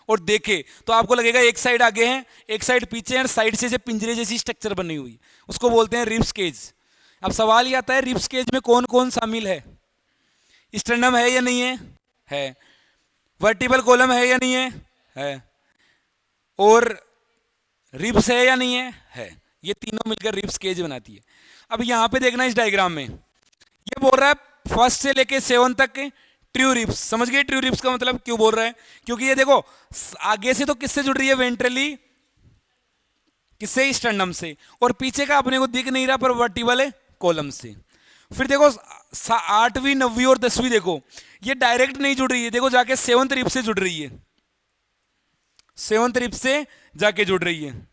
और देखे तो आपको लगेगा एक साइड आगे है एक साइड पीछे है, साइड से पिंजरे जैसी स्ट्रक्चर बनी हुई, उसको बोलते हैं रिब्स केज। अब सवाल ये आता है रिब्स केज में कौन कौन शामिल है, स्टर्नम है या नहीं है, वर्टिबल कॉलम है या नहीं है, और रिब्स है या नहीं है। ये तीनों मिलकर रिब्स केज बनाती है। अब यहां पे देखना इस डायग्राम में, ये बोल रहा है फर्स्ट से लेके 7 तक ट्रू रिब्स। समझ गए ट्रू रिब्स का मतलब क्यों बोल रहा है, क्योंकि ये देखो आगे से तो किससे जुड़ रही है, वेंट्रली, किससे, स्टर्नम से, और पीछे का अपने को दिख नहीं रहा पर वर्टिबल कॉलम से। फिर देखो 8वीं 9वीं और 10वीं देखो ये डायरेक्ट नहीं जुड़ रही है, देखो जाके 7th रिब से जुड़ रही है, 7th रिब से जाके जुड़ रही है,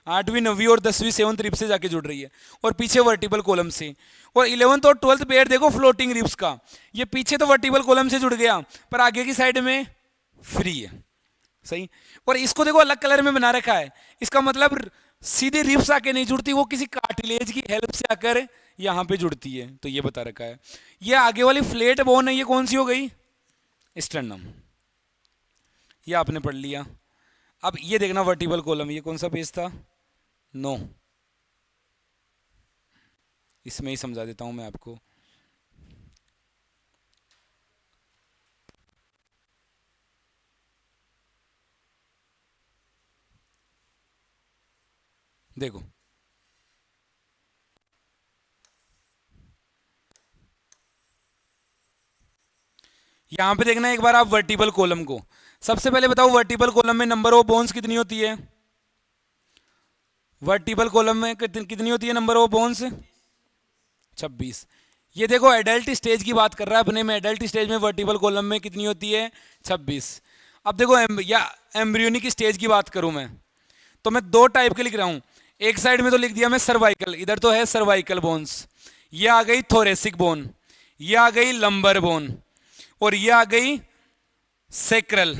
8वीं 9वीं और 10वीं 7th रिब से जाके जुड़ रही है, और पीछे वर्टिबल कॉलम से। और 11th और 12th पेयर देखो फ्लोटिंग रिब्स का, ये पीछे तो वर्टिबल कॉलम से जुड़ गया पर आगे की साइड में फ्री है, सही। और इसको देखो अलग कलर में बना रखा है, इसका मतलब सीधी रिब्स आके नहीं जुड़ती, वो किसी कार्टिलेज की हेल्प से आकर यहां पे जुड़ती है, तो ये बता रखा है। ये आगे वाली फ्लेट बोन है, ये कौन सी हो गई, स्टर्नम, ये आपने पढ़ लिया। अब ये देखना वर्टिबल कॉलम, ये कौन सा पेज था, 9, इसमें ही समझा देता हूं मैं आपको। देखो यहां पे देखना एक बार आप वर्टिबल कॉलम को। सबसे पहले बताओ वर्टिबल कॉलम में नंबर ऑफ बोन्स कितनी होती है, वर्टिबल कॉलम में कितनी होती है नंबर ऑफ बोन्स, 26। ये देखो एडल्ट स्टेज की बात कर रहा है अपने में, एडल्ट स्टेज में वर्टिबल कॉलम में कितनी होती है, 26। अब देखो या एम्ब्रियोनिक स्टेज की बात करूं मैं, तो मैं 2 टाइप के लिख रहा हूं। एक साइड में तो लिख दिया मैं सर्वाइकल, इधर तो है सर्वाइकल बोन्स, ये आ गई थोरेसिक बोन, ये आ गई लंबर बोन, और ये आ गई सेक्रल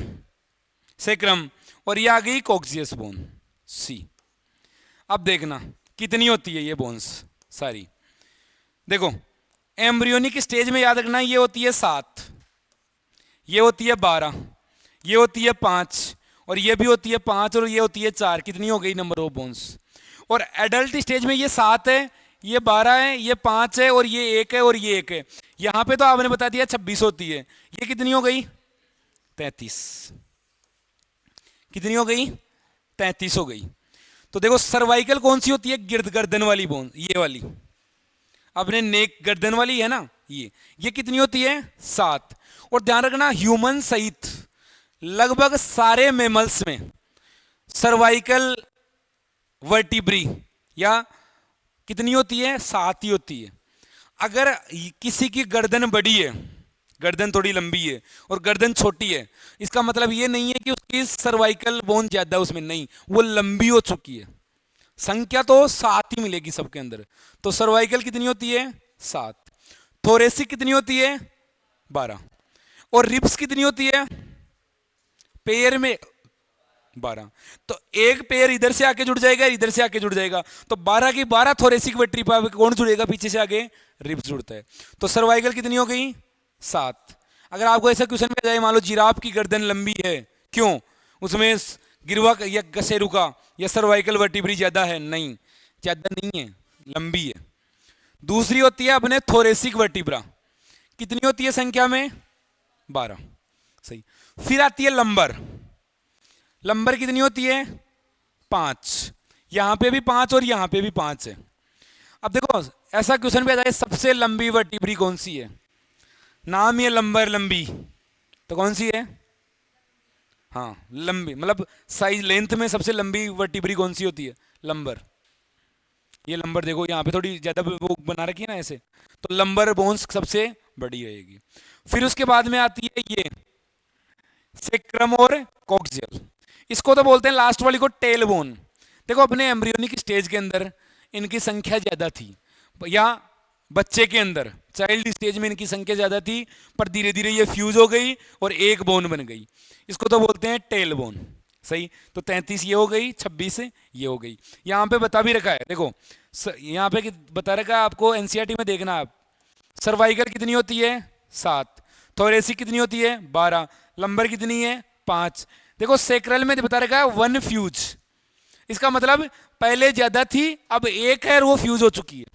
सेक्रम, और ये आ गई कॉक्सियस बोन, सी। अब देखना कितनी होती है ये बोन्स सारी। देखो एम्ब्रियोनिक स्टेज में याद रखना ये होती है 7, ये होती है 12, ये होती है 5, और ये भी होती है 5, और ये होती है 4। कितनी हो गई नंबर ऑफ बोन्स। और एडल्ट स्टेज में ये 7 है, ये 12 है, ये 5 है, और ये 1 है, और ये 1 है। यहां पे तो आपने बता दिया 26 होती है, ये कितनी हो गई, 33। कितनी हो गई, 33 हो गई। तो देखो सर्वाइकल कौन सी होती है, गर्दन वाली बोन, ये वाली अपने नेक गर्दन वाली है ना, ये कितनी होती है, 7। और ध्यान रखना ह्यूमन सहित लगभग सारे मेमल्स में सर्वाइकल वर्टिब्री या कितनी होती है, 7 ही होती है। अगर किसी की गर्दन बड़ी है, गर्दन थोड़ी लंबी है और गर्दन छोटी है, इसका मतलब ये नहीं है कि उसकी सर्वाइकल बोन ज्यादा उसमें, नहीं, वो लंबी हो चुकी है। संख्या तो 7 ही मिलेगी सबके अंदर। तो सर्वाइकल कितनी होती है, 7। थोरेसिक कितनी होती है, 12। और रिब्स कितनी होती है, पेयर में 12। तो एक पेयर इधर से आके जुड़ जाएगा, इधर से आके जुड़ जाएगा, तो 12 की 12 थोरेसिक वर्टिब्री पे कौन जुड़ेगा, पीछे से आगे रिब्स जुड़ता है। तो सर्वाइकल कितनी हो गई, 7। अगर आपको ऐसा क्वेश्चन में जाए, मान लो जिराफ की गर्दन लंबी है, क्यों, उसमें गिरवा या गसेरु का या सर्वाइकल वर्टिब्री ज्यादा है, नहीं, ज्यादा नहीं है, लंबी है। दूसरी होती है अपने थोरेसिक वर्टिब्रा, कितनी होती है संख्या में, 12, सही। फिर आती है लंबर, लंबर कितनी होती है, 5। यहां पे भी 5 और यहां पे भी 5 है। अब देखो ऐसा क्वेश्चन भी आ जाए, सबसे लंबी वर्टिब्री कौन सी है, नाम ही है लंबर, लंबी, तो कौन सी है, हाँ लंबी, मतलब साइज लेंथ में सबसे लंबी वर्टिब्री कौन सी होती है, लंबर। ये लंबर देखो यहाँ पे थोड़ी ज्यादा वो बना रखी है ना ऐसे, तो लंबर बोन्स सबसे बड़ी रहेगी। फिर उसके बाद में आती है ये सेक्रम और कॉक्सियल, इसको तो बोलते हैं लास्ट वाली को टेल बोन। देखो अपने एम्ब्रियोनिक स्टेज के अंदर इनकी संख्या ज्यादा थी, या बच्चे के अंदर चाइल्ड स्टेज में इनकी संख्या ज्यादा थी, पर धीरे धीरे ये फ्यूज हो गई और एक बोन बन गई। इसको तो बोलते हैं टेल बोन। सही, तो 33 ये हो गई, 26 ये हो गई। यहाँ पे बता भी रखा है, देखो यहाँ पे बता रखा है आपको, एनसीईआरटी में देखना आप। सर्वाइकल कितनी होती है? 7। थोरेसिक कितनी होती है? 12। लंबर कितनी है? 5। देखो सेक्रल में बता रखा है 1 फ्यूज। इसका मतलब पहले ज्यादा थी, अब एक है और वो फ्यूज हो चुकी है।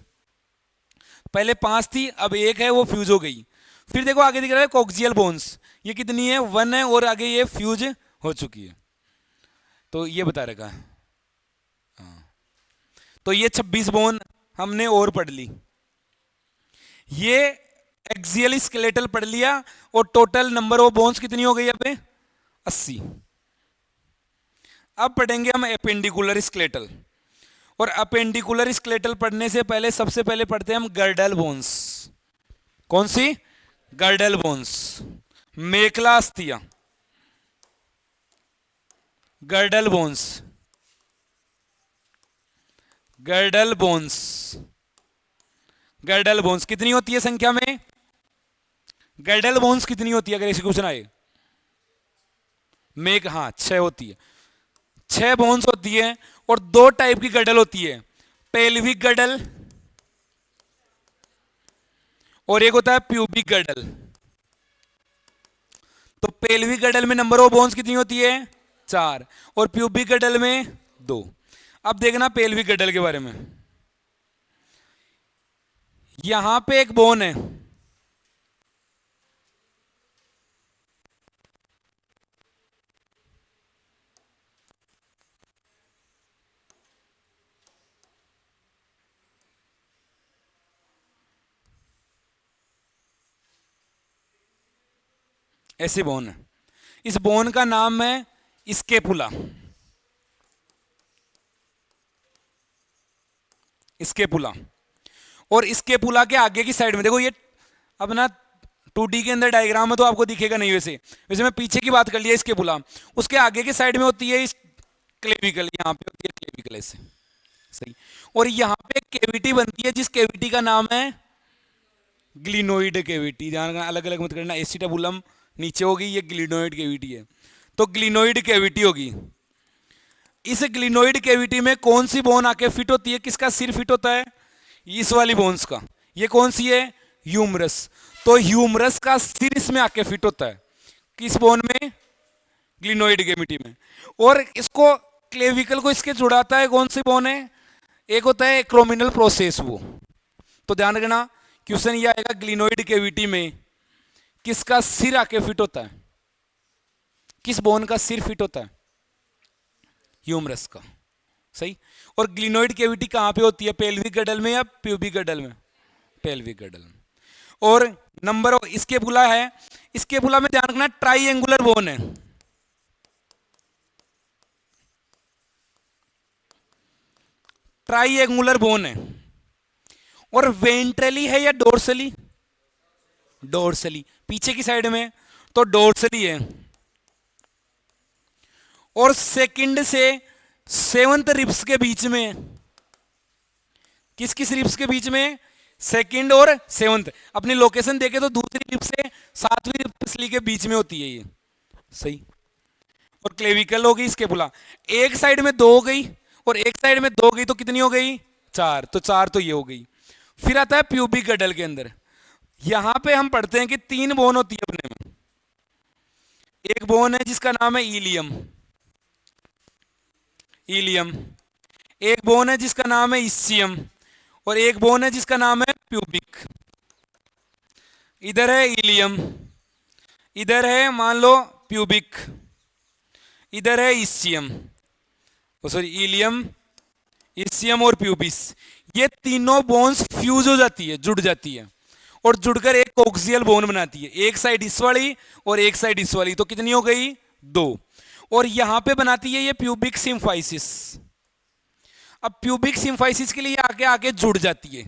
पहले 5 थी, अब एक है, वो फ्यूज हो गई। फिर देखो आगे दिख रहा है कोक्सियल बोन्स, ये कितनी है? 1 है, और आगे ये फ्यूज हो चुकी है। तो ये बता रखा है। हाँ। तो ये 26 बोन हमने और पढ़ ली, ये एक्सियल स्केलेटल पढ़ लिया, और टोटल नंबर ऑफ बोन्स कितनी हो गई? अब 80। अब पढ़ेंगे हम एपेंडिकुलर स्केलेटल, और अपेंडिकुलर स्केलेटल पढ़ने से पहले सबसे पहले पढ़ते हैं हम गर्डल बोन्स। कौन सी? Girdle bones. मेखला अस्थिया, girdle bones, girdle bones. Girdle bones कितनी होती है संख्या में? गर्डल बोन्स कितनी होती है अगर ऐसे क्वेश्चन आए? हाँ 6 होती है। 6 बोन्स होती है, और 2 टाइप की गर्डल होती है, पेल्विक गर्डल और एक होता है प्यूबिक गर्डल। तो पेल्विक गर्डल में नंबर ऑफ बोन्स कितनी होती है? 4, और प्यूबिक गर्डल में 2। अब देखना पेल्विक गर्डल के बारे में। यहां पे एक बोन है, ऐसी बोन है। इस बोन का नाम है स्केपुला। स्केपुला, और स्केपुला के आगे की साइड में देखो, ये अपना 2D के अंदर डायग्राम है तो आपको दिखेगा नहीं, वैसे वैसे मैं पीछे की बात कर लिया स्केपुला। उसके आगे की साइड में होती है इस क्लेविकल, यहाँ पे होती है क्लेविकल ऐसे। सही, और यहाँ पे कैविटी बनती है जिस कैविटी का नाम है ग्लिनोइड कैविटी। ध्यान रखना, अलग अलग मत करना। एसिटाबुलम नीचे होगी, ये ग्लिनोइड कैविटी है, तो ग्लिनोइड कैविटी होगी। इस ग्लिनोइड कैविटी में कौन सी बोन आके फिट होती है? किसका सिर फिट होता है? इस वाली बोन्स का। ये कौन सी है? ह्यूमरस। तो ह्यूमरस का सिर इसमें आके फिट होता है, किस बोन में? ग्लिनोइड कैविटी में। और इसको क्लेविकल को इसके जुड़ाता है कौन सी बोन है? एक होता है एक्रोमिनल प्रोसेस, वो। तो ध्यान रखना, क्वेश्चन ये आएगा ग्लिनोइड कैविटी में किसका सिर आके फिट होता है? किस बोन का सिर फिट होता है? ह्यूमरस का। सही, और ग्लिनोइड कैविटी कहां पे होती है? पेल्विक गर्डल में या प्यूबिक गर्डल में? पेल्विक गर्डल में। और नंबर स्केपुला है, स्केपुला में ध्यान रखना ट्राइएंगुलर बोन है। ट्राइएंगुलर बोन है, और वेंट्रली है या डोर्सली? डोर्सली, पीछे की साइड में, तो डोर्सली है। और सेकंड से 7th रिब्स के बीच में, किस किस रिब्स के बीच में? सेकंड और 7th। अपनी लोकेशन देखे तो दूसरी रिब से 7वीं रिब के बीच में होती है ये। सही, और क्लेविकल हो गई स्केपुला। एक साइड में 2 हो गई और एक साइड में 2 हो गई, तो कितनी हो गई? 4। तो 4 तो ये हो गई। फिर आता है प्यूबिक गर्डल के अंदर। यहां पे हम पढ़ते हैं कि 3 बोन होती है अपने में। एक बोन है जिसका नाम है इलियम, इलियम। एक बोन है जिसका नाम है इस्चियम, और एक बोन है जिसका नाम है प्यूबिक। इधर है इलियम, इधर है मान लो प्यूबिक, इधर है इस्चियम, सॉरी इलियम, इस्चियम और प्यूबिस। ये तीनों बोन्स फ्यूज हो जाती है, जुड़ जाती है, और जुड़कर एक कोक्सियल बोन बनाती है। एक साइड इस वाली और एक साइड इस वाली, तो कितनी हो गई? 2। और यहां पे बनाती है ये प्यूबिक सिम्फाइसिस। अब प्यूबिक सिम्फाइसिस के लिए आगे आगे जुड़ जाती है।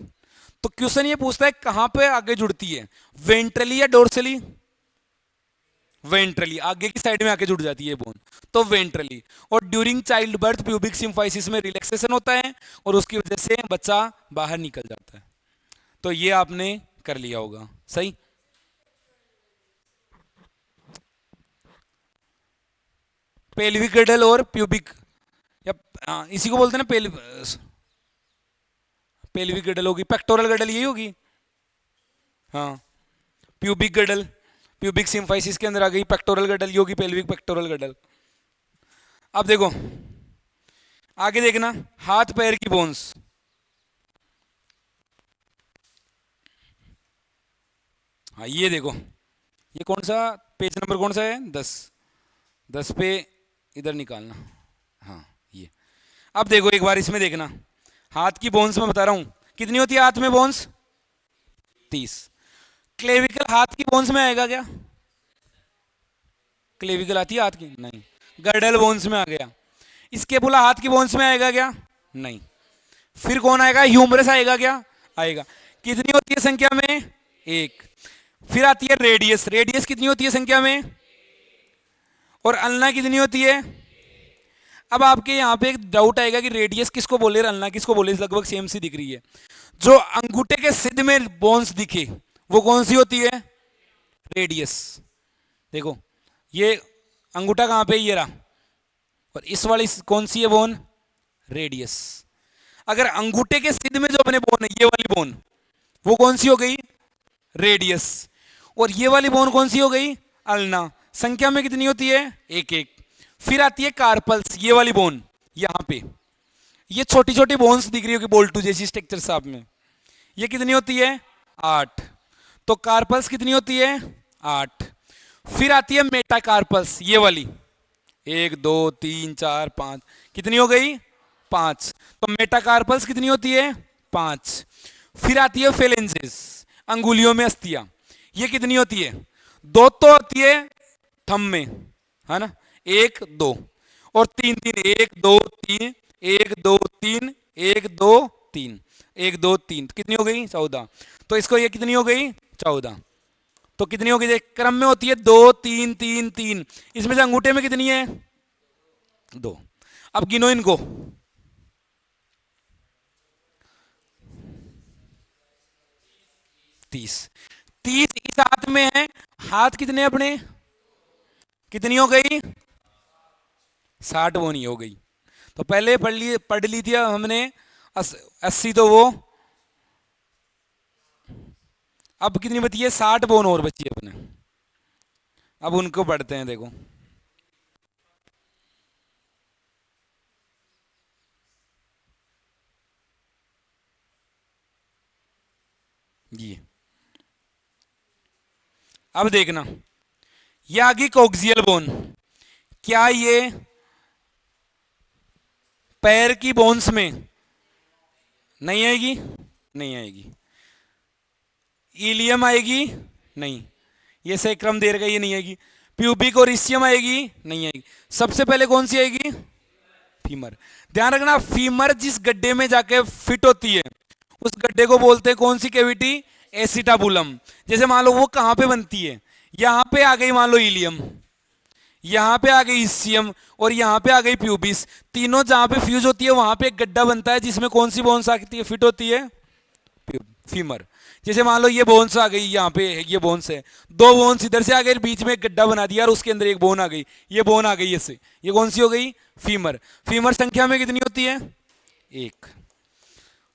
तो क्वेश्चन ये पूछता है कहां पे आगे जुड़ती है? वेंट्रली या डोर्सली? वेंट्रली, आगे की साइड में आके जुड़ जाती है बोन, तो वेंट्रली। और during child birth pubic symphysis में रिलैक्सेशन होता है और उसकी वजह से बच्चा बाहर निकल जाता है। तो ये आपने कर लिया होगा, सही। पेल्विक गडल और प्यूबिक, या इसी को बोलते हैं ना, पेल्विक गडल होगी, पेक्टोरल गडल यही होगी। हाँ, प्यूबिक गडल प्यूबिक सिम्फाइसिस के अंदर आ गई, पेक्टोरल गडल ये होगी पेल्विक पेक्टोरल गडल। अब देखो आगे देखना, हाथ पैर की बोन्स। हाँ ये देखो, ये कौन सा पेज नंबर कौन सा है, 10, 10 पे इधर निकालना। हाँ ये, अब देखो एक बार इसमें देखना, हाथ की बोन्स में बता रहा हूं कितनी होती है हाथ में बोन्स, 30। क्लेविकल हाथ की बोन्स में आएगा क्या, क्लेविकल आती है हाथ की, नहीं। गर्डल बोन्स में आ गया। स्केपुला हाथ की बोन्स में आएगा क्या, नहीं। फिर कौन आएगा, ह्यूमरस आएगा क्या, आएगा। कितनी होती है संख्या में, 1। फिर आती है रेडियस, रेडियस कितनी होती है संख्या में, और अल्ना कितनी होती है। अब आपके यहां पे एक डाउट आएगा कि रेडियस किसको बोले अल्ना किसको बोले, लगभग सेम सी दिख रही है। जो अंगूठे के सिद्ध में बोन्स दिखे वो कौन सी होती है, रेडियस। देखो ये अंगूठा कहां पे, ये रहा, और इस वाली कौन सी है बोन, रेडियस। अगर अंगूठे के सिद्ध में जो अपने बोन है, ये वाली बोन, वो कौन सी हो गई, रेडियस। और ये वाली बोन कौन सी हो गई, अल्ना। संख्या में कितनी होती है, 1-1। फिर आती है कार्पल्स, ये वाली बोन यहां पे, ये छोटी छोटी बोन्स दिख रही होगी बोल्टू जैसी स्ट्रक्चर साहब में, ये कितनी होती है, 8। तो कार्पल्स कितनी होती है, 8। फिर आती है मेटाकार्पल्स, ये वाली, 1 2 3 4 5, कितनी हो गई, 5। तो मेटाकार्पल्स कितनी होती है, 5। फिर आती है फेलेंजेस, अंगुलियों में अस्थियां, ये कितनी होती है, 2 तो होती है थंब में, है ना, 1 2, और 3 3, 1 2 3, 1 2 3, 1 2 3, 1 2 3, कितनी हो गई, 14। तो इसको ये कितनी हो गई, 14। तो कितनी होगी, देख क्रम में होती है 2 3 3 3, इसमें से अंगूठे में कितनी है, 2। अब गिनो इनको, 30। 30 इस हाथ में है, हाथ कितने अपने, कितनी हो गई, 60 वो नहीं हो गई। तो पहले पढ़ ली थी हमने 80, तो वो अब कितनी बची है, 60 बोन और बची है अपने। अब उनको पढ़ते हैं, देखो ये, अब देखना, ये आ गई कोक्सियल बोन। क्या ये पैर की बोन्स में नहीं आएगी, नहीं आएगी। इलियम आएगी, नहीं। ये सैक्रम देर का, ये नहीं आएगी। प्यूबिक और इसियम आएगी, नहीं आएगी। सबसे पहले कौन सी आएगी, फीमर। ध्यान रखना, फीमर जिस गड्ढे में जाके फिट होती है उस गड्ढे को बोलते हैं कौन सी कैविटी, एसिटाबुलम। जैसे मान लो वो कहां पे बनती है, यहां पे आ गई मान लो इलियम, यहां पे आ गई इसियम, और यहां पे आ गई प्यूबिस। तीनों जहां पे फ्यूज होती है वहां पे एक गड्ढा बनता है जिसमें कौन सी बोन्स आती है, फिट होती है, फीमर। जैसे मान लो ये बोन्स आ गई, यहाँ पे ये बोन्स है, 2 बोन्स इधर से आ गए, बीच में एक गड्ढा बना दिया और उसके अंदर एक बोन आ गई, ये बोन आ गई ऐसे, ये कौन सी हो गई, फीमर। फीमर संख्या में कितनी होती है, 1।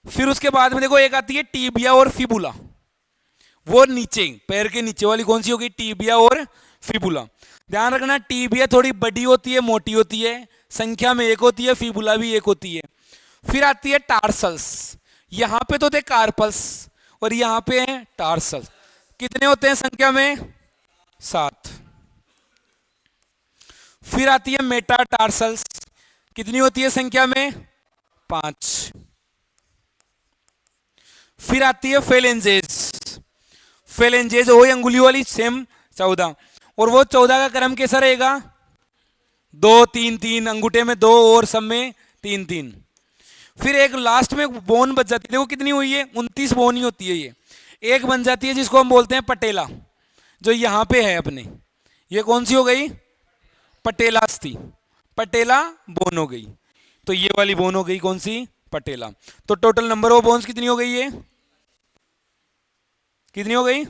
फिर उसके बाद में देखो एक आती है टीबिया और फिबुला, वो नीचे पैर के नीचे वाली कौन सी होगी, टीबिया और फिबुला। ध्यान रखना, टीबिया थोड़ी बड़ी होती है, मोटी होती है, संख्या में 1 होती है, फिबुला भी 1 होती है। फिर आती है टार्सल्स, यहां पे तो थे कार्पल्स और यहां पे है टार्सल, कितने होते हैं संख्या में, 7। फिर आती है मेटाटार्सल्स, कितनी होती है संख्या में, 5। फिर आती है फेलेंजेज, फेलेंजेज वही अंगुली वाली सेम, 14। और वो 14 का क्रम कैसा रहेगा, 2 3 3, अंगूठे में 2 और सब में 3 3। फिर एक लास्ट में बोन बच जाती है, देखो कितनी हुई है, 29 बोन ही होती है। ये एक बन जाती है जिसको हम बोलते हैं पटेला, जो यहां पे है अपने, ये कौन सी हो गई? पटेलास थी, पटेला बोन हो गई। तो ये वाली बोन हो गई कौन सी? पटेला। तो टोटल नंबर ऑफ बोन्स कितनी हो गई? ये कितनी हो गई?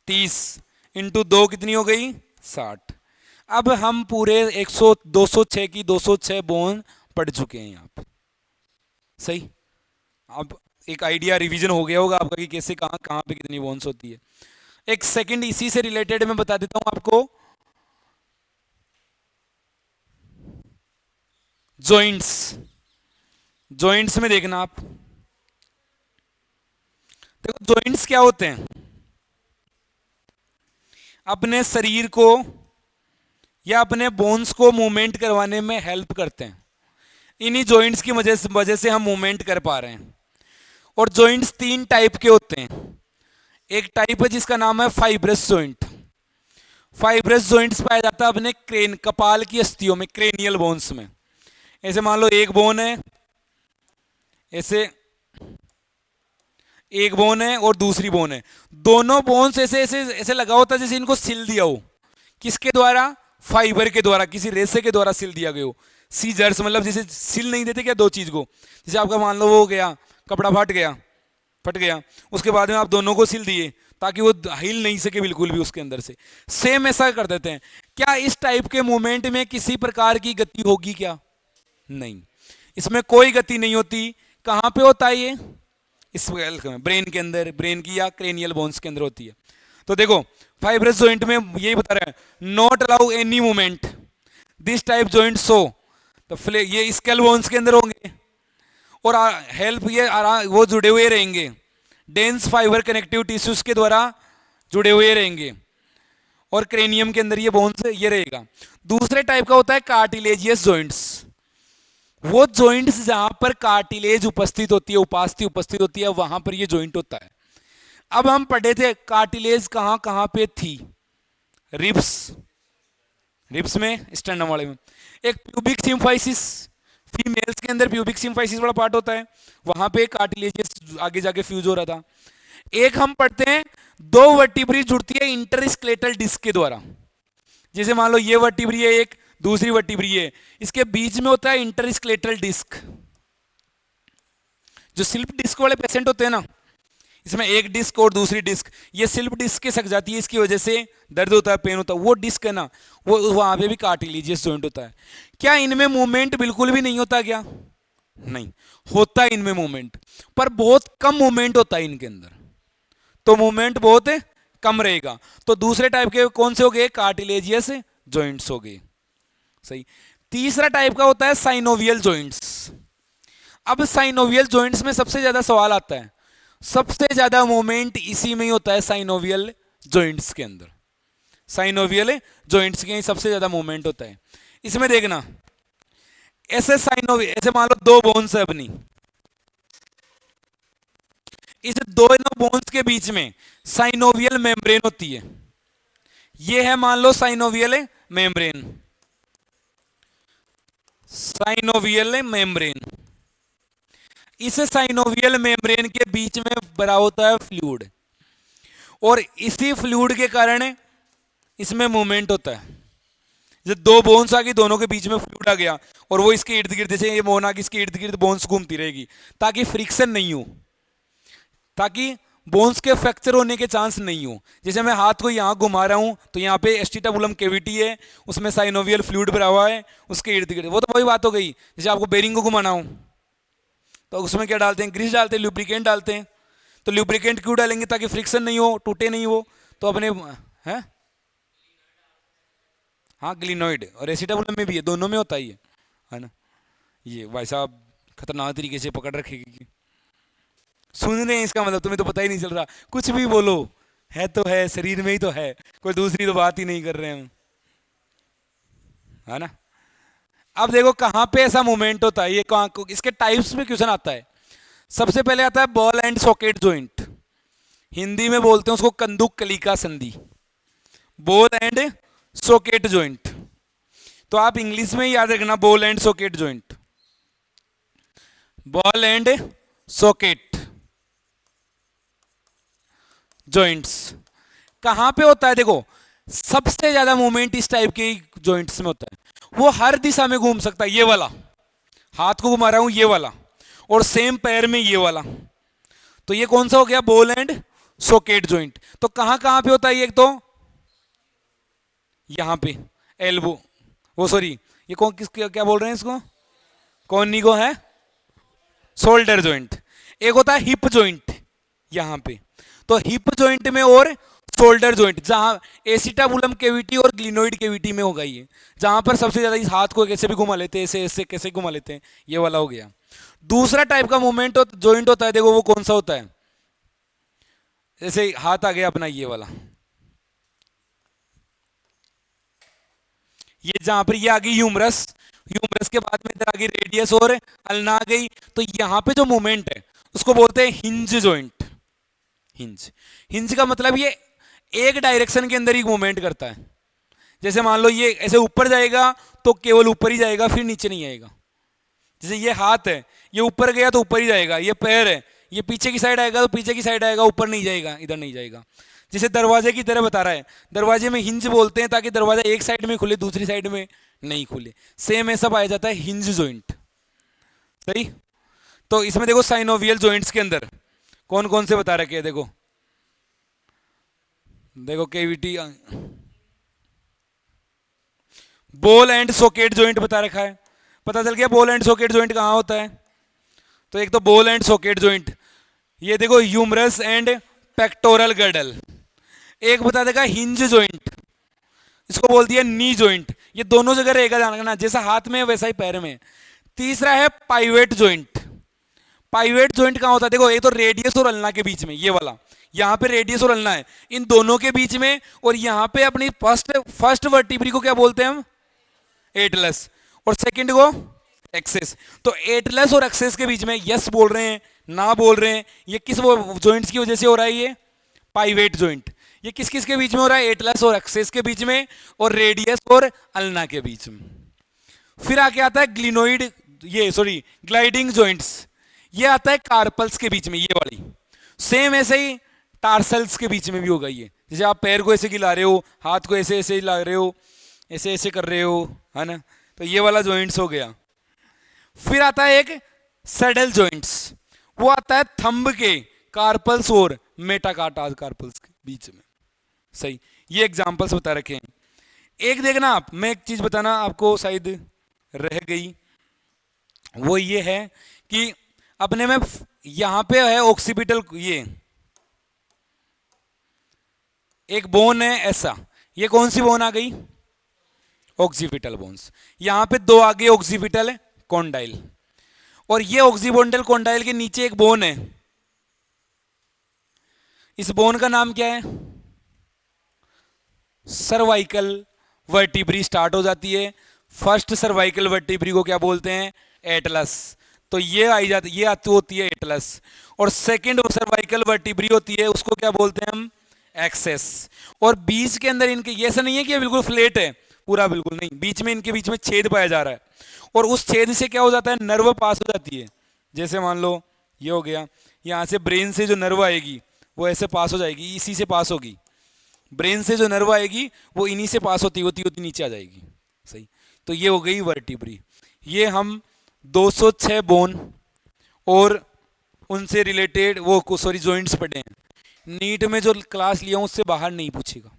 30 इंटू 2 कितनी हो गई? 60। अब हम पूरे 100 206 की 206 बोन पढ़ चुके हैं यहाँ पे। सही। अब एक आइडिया रिवीजन हो गया होगा आपका कि कैसे कहाँ कहाँ पे कितनी बोन्स होती है। एक सेकंड इसी से रिलेटेड मैं बता देता हूं आपको। जॉइंट्स, जॉइंट्स में देखना आप, देखो जॉइंट्स क्या होते हैं? अपने शरीर को या अपने बोन्स को मूवमेंट करवाने में हेल्प करते हैं। इन्हीं जॉइंट्स की वजह से हम मूवमेंट कर पा रहे हैं। और जॉइंट्स 3 टाइप के होते हैं। एक टाइप है जिसका नाम है फाइब्रस जॉइंट। फाइब्रस जॉइंट्स पाया जाता है अपने क्रेन, कपाल की अस्थियों में, क्रेनियल बोन्स में। ऐसे मान लो एक बोन है, ऐसे एक बोन है और दूसरी बोन है, दोनों बोन्स ऐसे ऐसे ऐसे लगा होता है जैसे इनको सिल दिया हो। किसके द्वारा? फाइबर के द्वारा, किसी रेशे के द्वारा सिल दिया गया हो। सीजर्स, मतलब जैसे सिल नहीं देते क्या दो चीज को, जैसे आपका मान लो वो हो गया, कपड़ा फट गया, उसके बाद में आप दोनों को सिल दिए ताकि वो हिल नहीं सके बिल्कुल भी उसके अंदर से। सेम ऐसा कर देते हैं। क्या इस टाइप के मूवमेंट में किसी प्रकार की गति होगी क्या? नहीं, इसमें कोई गति नहीं होती। कहां पे होता है ये? इस ब्रेन के अंदर, ब्रेन की या क्रेनियल बोन्स के अंदर होती है। तो देखो फाइब्रस जॉइंट में यही बता रहे हैं, not allow any movement this type joint so. तो ये स्केल बोन्स के अंदर होंगे और हेल्प ये वो जुड़े हुए रहेंगे, डेंस फाइबर कनेक्टिव टिश्यूज के द्वारा जुड़े हुए रहेंगे। और क्रेनियम के अंदर ये बोन्स ये रहेगा। दूसरे टाइप का होता है कार्टिलेजियस जॉइंट्स। वो जॉइंट्स जहां पर कार्टिलेज उपस्थित होती है, उपास्थि उपस्थित होती है, वहां पर ये जॉइंट होता है। अब हम पढ़े थे कार्टिलेज कहां कहां पे थी? रिब्स, रिब्स में, स्टर्नम वाले में। एक प्यूबिक सिम्फाइसिस, फीमेल्स के अंदर प्यूबिक सिम्फाइसिस वाला पार्ट होता है, वहां पे कार्टिलेजियस आगे जाके फ्यूज हो रहा था। एक हम पढ़ते हैं दो वर्टिब्री जुड़ती है इंटरस्केलेटल डिस्क के द्वारा। जैसे मान लो ये वर्टिब्री है, एक दूसरी वर्टिब्री है, इसके बीच में होता है इंटरस्केलेटल डिस्क। जो स्लिप डिस्क वाले पेशेंट होते हैं ना, इसमें एक डिस्क और दूसरी डिस्क, ये स्लिप डिस्क के सक जाती है, इसकी वजह से दर्द होता है, पेन होता है। वो डिस्क है ना, वो वहां पे भी कार्टिलेजियस जॉइंट होता है। क्या इनमें मूवमेंट बिल्कुल भी नहीं होता क्या? नहीं होता है इनमें मूवमेंट, पर बहुत कम मूवमेंट होता है इनके अंदर। तो मूवमेंट बहुत कम रहेगा। तो दूसरे टाइप के कौन से हो गए? कार्टिलेजियस जॉइंट्स हो गए। सही। तीसरा टाइप का होता है साइनोवियल जॉइंट्स। अब साइनोवियल जॉइंट्स में सबसे ज्यादा सवाल आता है, सबसे ज्यादा मूवमेंट इसी में ही होता है, साइनोवियल जॉइंट्स के अंदर। साइनोवियल जॉइंट्स के सबसे ज्यादा मूवमेंट होता है। इसमें देखना, ऐसे साइनोवियल, ऐसे मान लो दो बोन्स है अपनी, इस दोनों बोन्स के बीच में साइनोवियल मेम्ब्रेन होती है। ये है मान लो साइनोवियल मेम्ब्रेन, साइनोवियल मेम्ब्रेन। इस साइनोवियल मेम्ब्रेन के बीच में भरा होता है फ्लूइड, और इसी फ्लूइड के कारण इसमें मूवमेंट होता है। जब दो बोन्स आ गई, दोनों के बीच में फ्लूइड आ गया, और वो इसके इर्द गिर्द, जैसे ये बोन आ गई, इसके इर्द गिर्द बोन्स घूमती रहेगी ताकि फ्रिक्शन नहीं हो, ताकि बोन्स के फ्रैक्चर होने के चांस नहीं हो। जैसे मैं हाथ को यहाँ घुमा रहा हूँ तो यहाँ पे एस्टिटाबुलम कैविटी है, उसमें साइनोवियल फ्लूइड भरा हुआ है, उसके इर्द गिर्द। वो तो वही बात हो गई, जैसे आपको बेरिंग को घुमाना हो तो उसमें क्या डालते हैं? ग्रीस डालते हैं, लुब्रिकेंट डालते हैं। तो लुब्रिकेंट क्यों डालेंगे? ताकि फ्रिक्शन नहीं हो, टूटे नहीं हो। तो अपने है, हाँ ग्लिनोइड और एसिटाबुलम में भी है, दोनों में होता ही है ना। ये भाई साहब खतरनाक तरीके से पकड़ रखेगी। सुन रहे हैं, इसका मतलब तुम्हें तो पता ही नहीं चल रहा, कुछ भी बोलो है तो है, शरीर में ही तो है, कोई दूसरी तो बात ही नहीं कर रहे हम, है ना। अब देखो कहां पे ऐसा मूवमेंट होता है, ये कहां, इसके टाइप्स में क्वेश्चन आता है। सबसे पहले आता है ball and socket joint, Hindi में बोलते हैं उसको कंदुक कलिका संधि, बॉल एंड सॉकेट जॉइंट। तो आप इंग्लिश में याद रखना, ball and socket joint, ball and socket joints. कहां पे होता है? देखो सबसे ज्यादा मूवमेंट इस टाइप के जॉइंट्स में होता है। वो हर दिशा में घूम सकता है, ये वाला हाथ को घुमा रहा हूं, ये वाला, और सेम पैर में ये वाला। तो ये कौन सा हो गया? Ball and socket joint. तो कहां कहां पे होता है? एक तो यहां पे एल्बो, वो सॉरी, ये कौन किस क्या बोल रहे हैं इसको? कौन नी को है? Shoulder joint. एक होता है हिप जॉइंट यहां पे। तो हिप जॉइंट में और शोल्डर जॉइंट, जहां एसिटाबुलम केविटी और ग्लिनोइड केविटी में होगा ये, जहां पर सबसे ज्यादा इस हाथ को कैसे भी घुमा लेते हैं, ऐसे ऐसे कैसे घुमा लेते हैं, ये वाला हो गया। दूसरा टाइप का मूवमेंट जॉइंट होता है, देखो वो कौन सा होता है? जैसे हाथ आ गया अपना ये वाला, ये जहां पर ये आ गई ह्यूमरस, ह्यूमरस के बाद में इधर आ गई रेडियस और अल्ना आ गई। तो यहां पे जो मूवमेंट है उसको बोलते हैं हिंज जॉइंट। हिंज, हिंज का मतलब ये एक डायरेक्शन के अंदर ही मूवमेंट करता है। जैसे मान लो ये ऐसे ऊपर जाएगा तो केवल ऊपर ही जाएगा, फिर नीचे नहीं आएगा। जैसे ये हाथ है, ये ऊपर गया तो ऊपर ही जाएगा। ये पैर है, ये पीछे की साइड आएगा तो पीछे की साइड आएगा, ऊपर नहीं जाएगा, इधर नहीं जाएगा। जैसे दरवाजे की तरह बता रहा है, दरवाजे में हिंज बोलते हैं ताकि दरवाजा एक साइड में खुले, दूसरी साइड में नहीं खुले। सेम ऐसा पाया जाता है हिंज जॉइंट। सही। तो इसमें देखो साइनोवियल जॉइंट्स के अंदर कौन कौन से बता रखे हैं, देखो देखो cavity, ball and socket joint बता रखा है। पता चल गया बॉल एंड सॉकेट जॉइंट कहां होता है? तो एक तो बॉल एंड सॉकेट जॉइंट, ये देखो ह्यूमरस एंड पेक्टोरल गर्डल। एक बता देगा हिंज जॉइंट, इसको बोल दिया नी जॉइंट। ये दोनों जगह रहेगा, जानना, जैसा हाथ में वैसा ही पैर में। तीसरा है पाइवेट जॉइंट। पाइवेट जॉइंट कहां होता है? देखो एक तो रेडियस और अल्ना के बीच में, ये वाला, यहां पे रेडियस और अल्ना है, इन दोनों के बीच में। और यहां पे अपनी फर्स्ट फर्स्ट वर्टिब्री को क्या बोलते हैं हम? एटलस। और सेकंड को एक्सेस। तो एटलस और एक्सेस के बीच में यस बोल रहे हैं, ना बोल रहे हैं, ये किस जॉइंट्स की वजह से हो रहा है? ये पाइवेट जॉइंट। ये किस किस के बीच में हो रहा है? एटलस और एक्सेस के बीच में, और रेडियस और अल्ना के बीच में। फिर आके आता है ग्लिनोइड, ये सॉरी ग्लाइडिंग जॉइंट्स। ये आता है कार्पल्स के बीच में, ये वाली। सेम ऐसे ही टार्सल्स के बीच में भी होगा ये। जैसे आप पैर को ऐसे हिला रहे हो, हाथ को ऐसे ऐसे हिला रहे हो, ऐसे ऐसे कर रहे हो, है ना? तो ये वाला जॉइंट्स हो गया। फिर आता है एक सैडल जॉइंट्स, वो आता है थंब के कार्पल्स और मेटाकार्पल कार्पल्स के बीच में। सही। ये एग्जांपल्स बता रखे हैं। एक देखना आप, मैं एक चीज बताना आपको शायद रह गई, वो ये है कि अपने में यहां पे है ऑक्सीपिटल, ये एक बोन है ऐसा, ये कौन सी बोन आ गई? Occipital bones. यहां पे दो आगे ऑक्सीपिटल कॉन्डाइल, और ये ऑक्सीपिटल कॉन्डाइल के नीचे एक बोन है। इस बोन का नाम क्या है? सर्वाइकल वर्टिब्री स्टार्ट हो जाती है। फर्स्ट सर्वाइकल वर्टिब्री को क्या बोलते हैं? एटलस। तो ये आई जाती, ये आती होती है एटलस। और सेकंड सर्वाइकल वर्टिब्री होती है, उसको क्या बोलते हैं हम? एक्सेस। और बीच के अंदर इनके, ये ऐसा नहीं है कि ये बिल्कुल फ्लैट है पूरा, बिल्कुल नहीं, बीच में इनके बीच में छेद पाया जा रहा है। और उस छेद से क्या हो जाता है? नर्व पास हो जाती है। जैसे मान लो ये हो गया, यहां से ब्रेन से जो नर्व आएगी वो ऐसे पास हो जाएगी, इसी से पास होगी। ब्रेन से जो नर्व आएगी वो इन्हीं से पास होती होती होती नीचे आ जाएगी। सही। तो ये हो गई वर्टिब्री। ये हम 206 बोन और उनसे रिलेटेड वो सॉरी जॉइंट्स पढ़े हैं। नीट में जो क्लास लिया हूं उससे बाहर नहीं पूछेगा,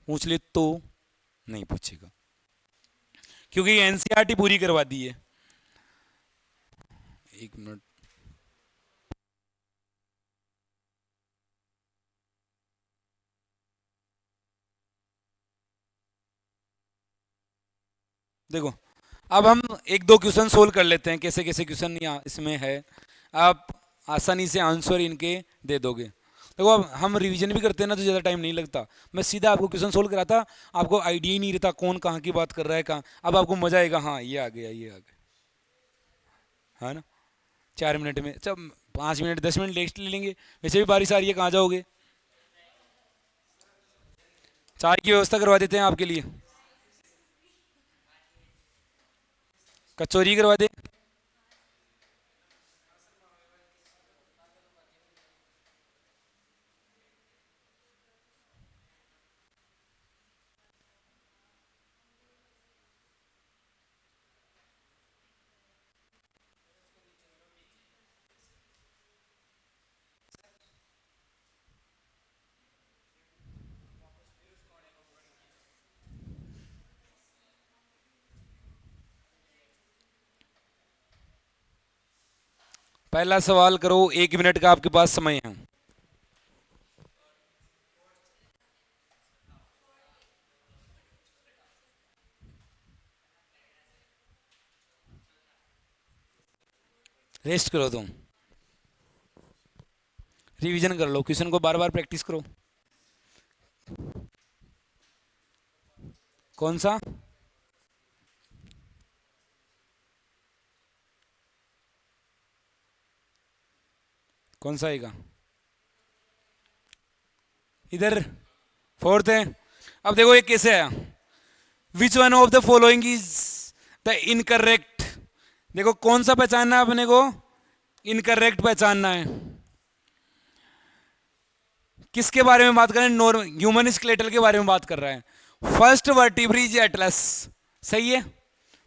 पूछ ले तो नहीं पूछेगा, क्योंकि एनसीईआरटी पूरी करवा दी है। एक मिनट, देखो अब हम एक दो क्वेश्चन सोल्व कर लेते हैं, कैसे कैसे क्वेश्चन इसमें है, आप आसानी से आंसर इनके दे दोगे। देखो अब हम रिवीजन भी करते हैं ना तो ज़्यादा टाइम नहीं लगता, मैं सीधा आपको क्वेश्चन सोल्व कराता, आपको आइडिया ही नहीं रहता कौन कहाँ की बात कर रहा है कहाँ। अब आपको मजा आएगा, हाँ ये आ गया ये आ गया, है ना? 4 मिनट में, अच्छा 5 मिनट 10 मिनट नेक्स्ट ले लेंगे। वैसे भी बारिश आ रही है, कहाँ जाओगे? चाय की व्यवस्था करवा देते हैं आपके लिए, कचौरी करवा दे। पहला सवाल करो, 1 मिनट का आपके पास समय है। रेस्ट करो तुम, रिवीजन कर लो, क्वेश्चन को बार बार प्रैक्टिस करो। कौन सा? कौन सा आएगा? इधर फोर्थ है। अब देखो ये कैसे आया, which one of the following is the incorrect. देखो कौन सा पहचानना है अपने को, इनकरेक्ट पहचानना है। किसके बारे में बात कर रहे हैं? ह्यूमन स्केलेटल के बारे में बात कर रहा है। फर्स्ट वर्टिब्री इज एटलस, सही है।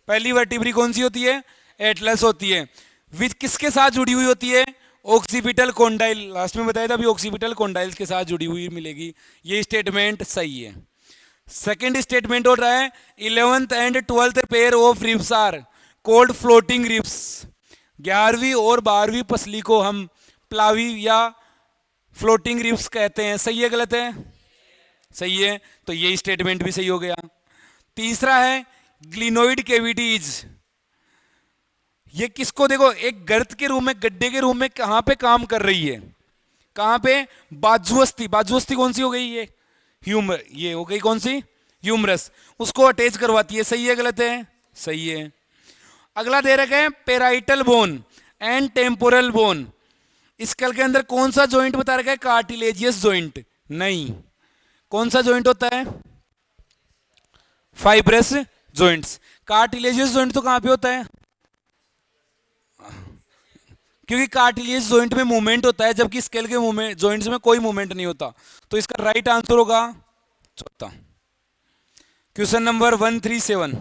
पहली वर्टिब्री कौन सी होती है? एटलस होती है। विच किसके साथ जुड़ी हुई होती है? ऑक्सीपिटल कोंडाइल, लास्ट में बताया था अभी, ऑक्सीपिटल कोंडाइल के साथ जुड़ी हुई मिलेगी। ये स्टेटमेंट सही है। सेकेंड स्टेटमेंट हो रहा है 11th and 12th pair of ribs are called floating ribs. 11वीं और 12वीं पसली को हम प्लावी या फ्लोटिंग रिब्स कहते हैं। सही है गलत है? सही है, तो ये स्टेटमेंट भी सही हो गया। तीसरा है ग्लिनोइड कैविटीज। ये किसको, देखो एक गर्त के रूप में, गड्ढे के रूप में कहां पे काम कर रही है? कहां पे? बाजुअस्थी। बाजुअस्थी कौन सी हो गई? ये ह्यूमर, ये हो गई कौन सी? ह्यूमरस। उसको अटैच करवाती है। सही है गलत है? सही है। अगला दे रखा है parietal bone and temporal bone. Skull के अंदर कौन सा जॉइंट बता रखा है? कार्टिलेजियस जॉइंट नहीं। कौन सा जॉइंट होता है? Fibrous joints. कार्टिलेजियस जॉइंट तो कहां पे होता है? क्योंकि कार्टिलेजियस जॉइंट में मूवमेंट होता है, जबकि स्केल के मूवमेंट जॉइंट्स में कोई मूवमेंट नहीं होता। तो इसका राइट आंसर होगा चौथा। Question number 137।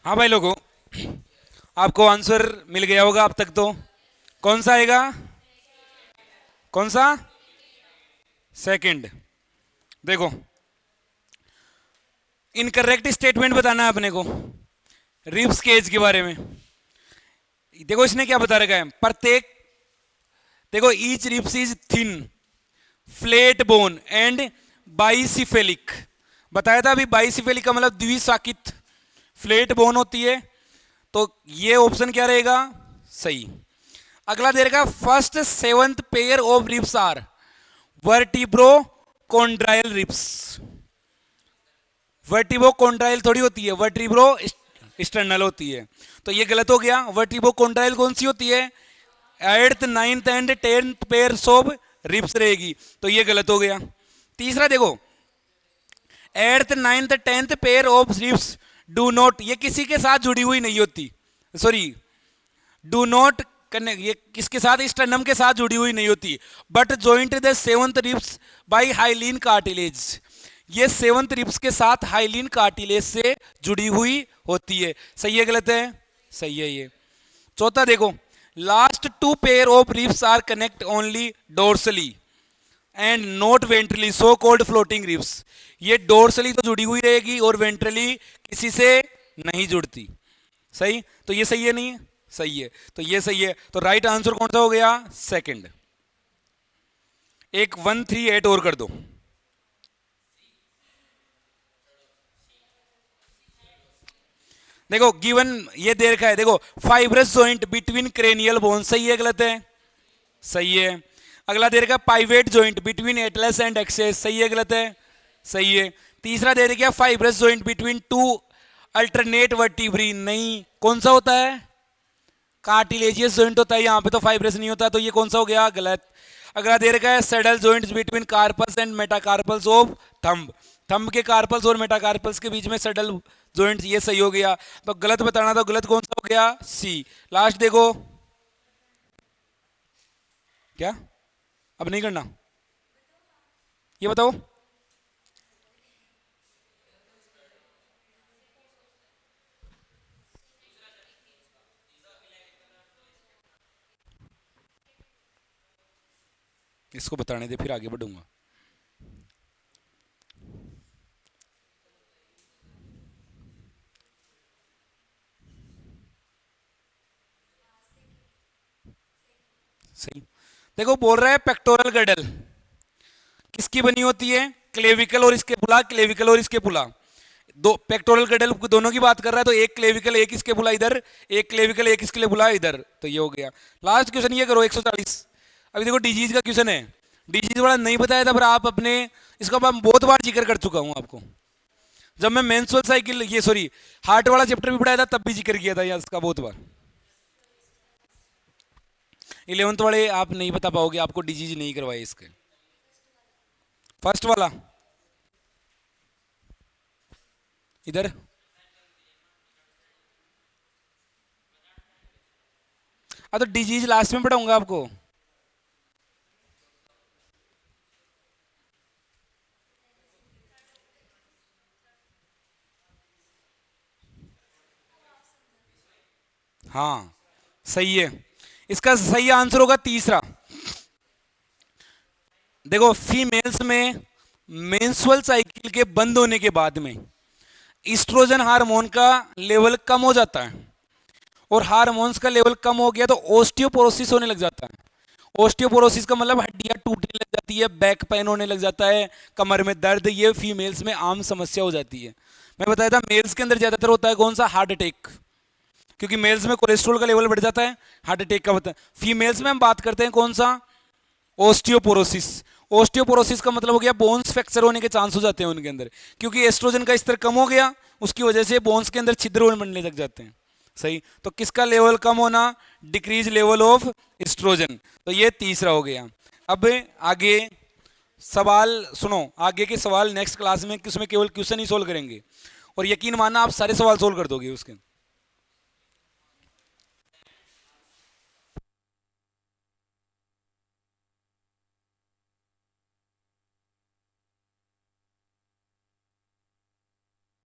हाँ भाई लोगों, आपको आंसर मिल गया होगा अब तक तो। कौन सा आएगा? कौन सा? सेकंड। देखो इनकरेक्ट स्टेटमेंट बताना है अपने को रिब्स केज के बारे में। देखो इसने क्या बता रखा है, प्रत्येक, देखो each ribs is thin flat bone and bicephalic. बताया था अभी, बाइसिफेलिक का मतलब द्विशाखित फ्लेट बोन होती है। तो ये ऑप्शन क्या रहेगा? सही। अगला दे रखा first seventh pair of ribs are vertebrochondral ribs. Vertebrochondral थोड़ी होती है, वर्टिब्रो एक्सटर्नल होती है, तो ये गलत हो गया। वर्टिब्रो कॉन्ड्राइल कौन सी होती है? Eighth ninth and tenth pairs of ribs रहेगी, तो ये गलत हो गया। तीसरा देखो, eighth ninth tenth pair of ribs do not, ये किसी के साथ जुड़ी हुई नहीं होती, सॉरी डू नॉट कनेक्ट, ये किसके साथ? स्टर्नम के साथ जुड़ी हुई नहीं होती, but joint the seventh ribs by hyaline cartilage, ये सेवंथ रिब्स के साथ हाइलिन कार्टिलेज से जुड़ी हुई होती है। सही है गलत है? सही है ये। चौथा देखो, last two pair of ribs are connect only dorsally and not ventrally, so called floating ribs, ये डोर्सली तो जुड़ी हुई रहेगी और वेंट्रली किसी से नहीं जुड़ती। सही, तो ये सही है नहीं है? सही है, तो ये सही है। तो राइट आंसर कौन सा हो गया? सेकंड। एक 1 3 8 और कर दो। देखो गिवन ये दे रखा है, देखो fibrous joint between cranial bone, सही है गलत है? सही है। अगला दे रखा pivot joint between atlas and axis, सही है गलत है? सही है। तीसरा दे रखा fibrous joint between two alternate vertebrae, नहीं, कौन सा होता है? कार्टिलेजियस जॉइंट होता है, यहाँ पे तो फाइब्रस नहीं होता, तो ये कौन सा हो गया? गलत। अगला दे रखा है saddle joints between carpals and metacarpals of thumb, thumb के कार्पल्स और मेटाकार्पल्स के बीच में सैडल जॉइंट्स, ये सही हो गया। तो गलत बताना, तो गलत कौन सा हो गया? सी। लास्ट देखो, क्या अब नहीं करना? ये बताओ। इसको बताने दे, फिर आगे बढ़ूंगा। सही। देखो बोल रहा है पेक्टोरल गडल किसकी बनी होती है? क्लेविकल और स्केपुला, क्लेविकल और स्केपुला, दो पेक्टोरल गडल दोनों की बात कर रहा है, तो एक क्लेविकल एक स्केपुला इधर, एक क्लेविकल एक स्केपुला इधर, तो ये हो गया। लास्ट क्वेश्चन ये करो 140। अभी देखो डिजीज का क्वेश्चन है, डिजीज वाला नहीं बताया था, पर आप अपने इसका मैं बहुत बार जिक्र कर चुका हूं आपको, जब मैं मेंस्ट्रुअल साइकिल, ये सॉरी हार्ट वाला चैप्टर भी पढ़ाया था तब भी जिक्र किया था इसका बहुत बार। 11th वाले आप नहीं बता पाओगे, आपको डिजीज नहीं करवाए इसके। फर्स्ट वाला इधर, तो डिजीज लास्ट में पढ़ाऊंगा आपको। हाँ सही है, इसका सही आंसर होगा तीसरा। देखो फीमेल्स में मेंस्ट्रुअल साइकिल के बंद होने के बाद में ईस्ट्रोजन हार्मोन का लेवल कम हो जाता है, और हार्मोन्स का लेवल कम हो गया तो ओस्टियोपोरोसिस होने लग जाता है। ओस्टियोपोरोसिस का मतलब हड्डियां टूटने लग जाती है, बैक पेन होने लग जाता है, कमर में दर्द, ये फीमेल्स में आम समस्या हो जाती है। मैं बताया था मेल्स के अंदर ज्यादातर होता है कौन सा? हार्ट अटैक, क्योंकि मेल्स में कोलेस्ट्रॉल का लेवल बढ़ जाता है, हार्ट अटैक का होता है। फीमेल्स में हम बात करते हैं कौन सा? ओस्टियोपोरोसिस। ओस्टियोपोरोसिस का मतलब हो गया बोन्स फ्रैक्चर होने के चांस हो जाते हैं उनके अंदर, क्योंकि एस्ट्रोजन का स्तर कम हो गया, उसकी वजह से बोन्स के अंदर छिद्र बनने लग जाते हैं। सही, तो किसका लेवल कम होना? डिक्रीज लेवल ऑफ एस्ट्रोजन, तो ये तीसरा हो गया। अब आगे सवाल सुनो, आगे के सवाल नेक्स्ट क्लास में उसमें केवल क्वेश्चन ही सोल्व करेंगे, और यकीन मानना आप सारे सवाल सोल्व कर दोगे उसके।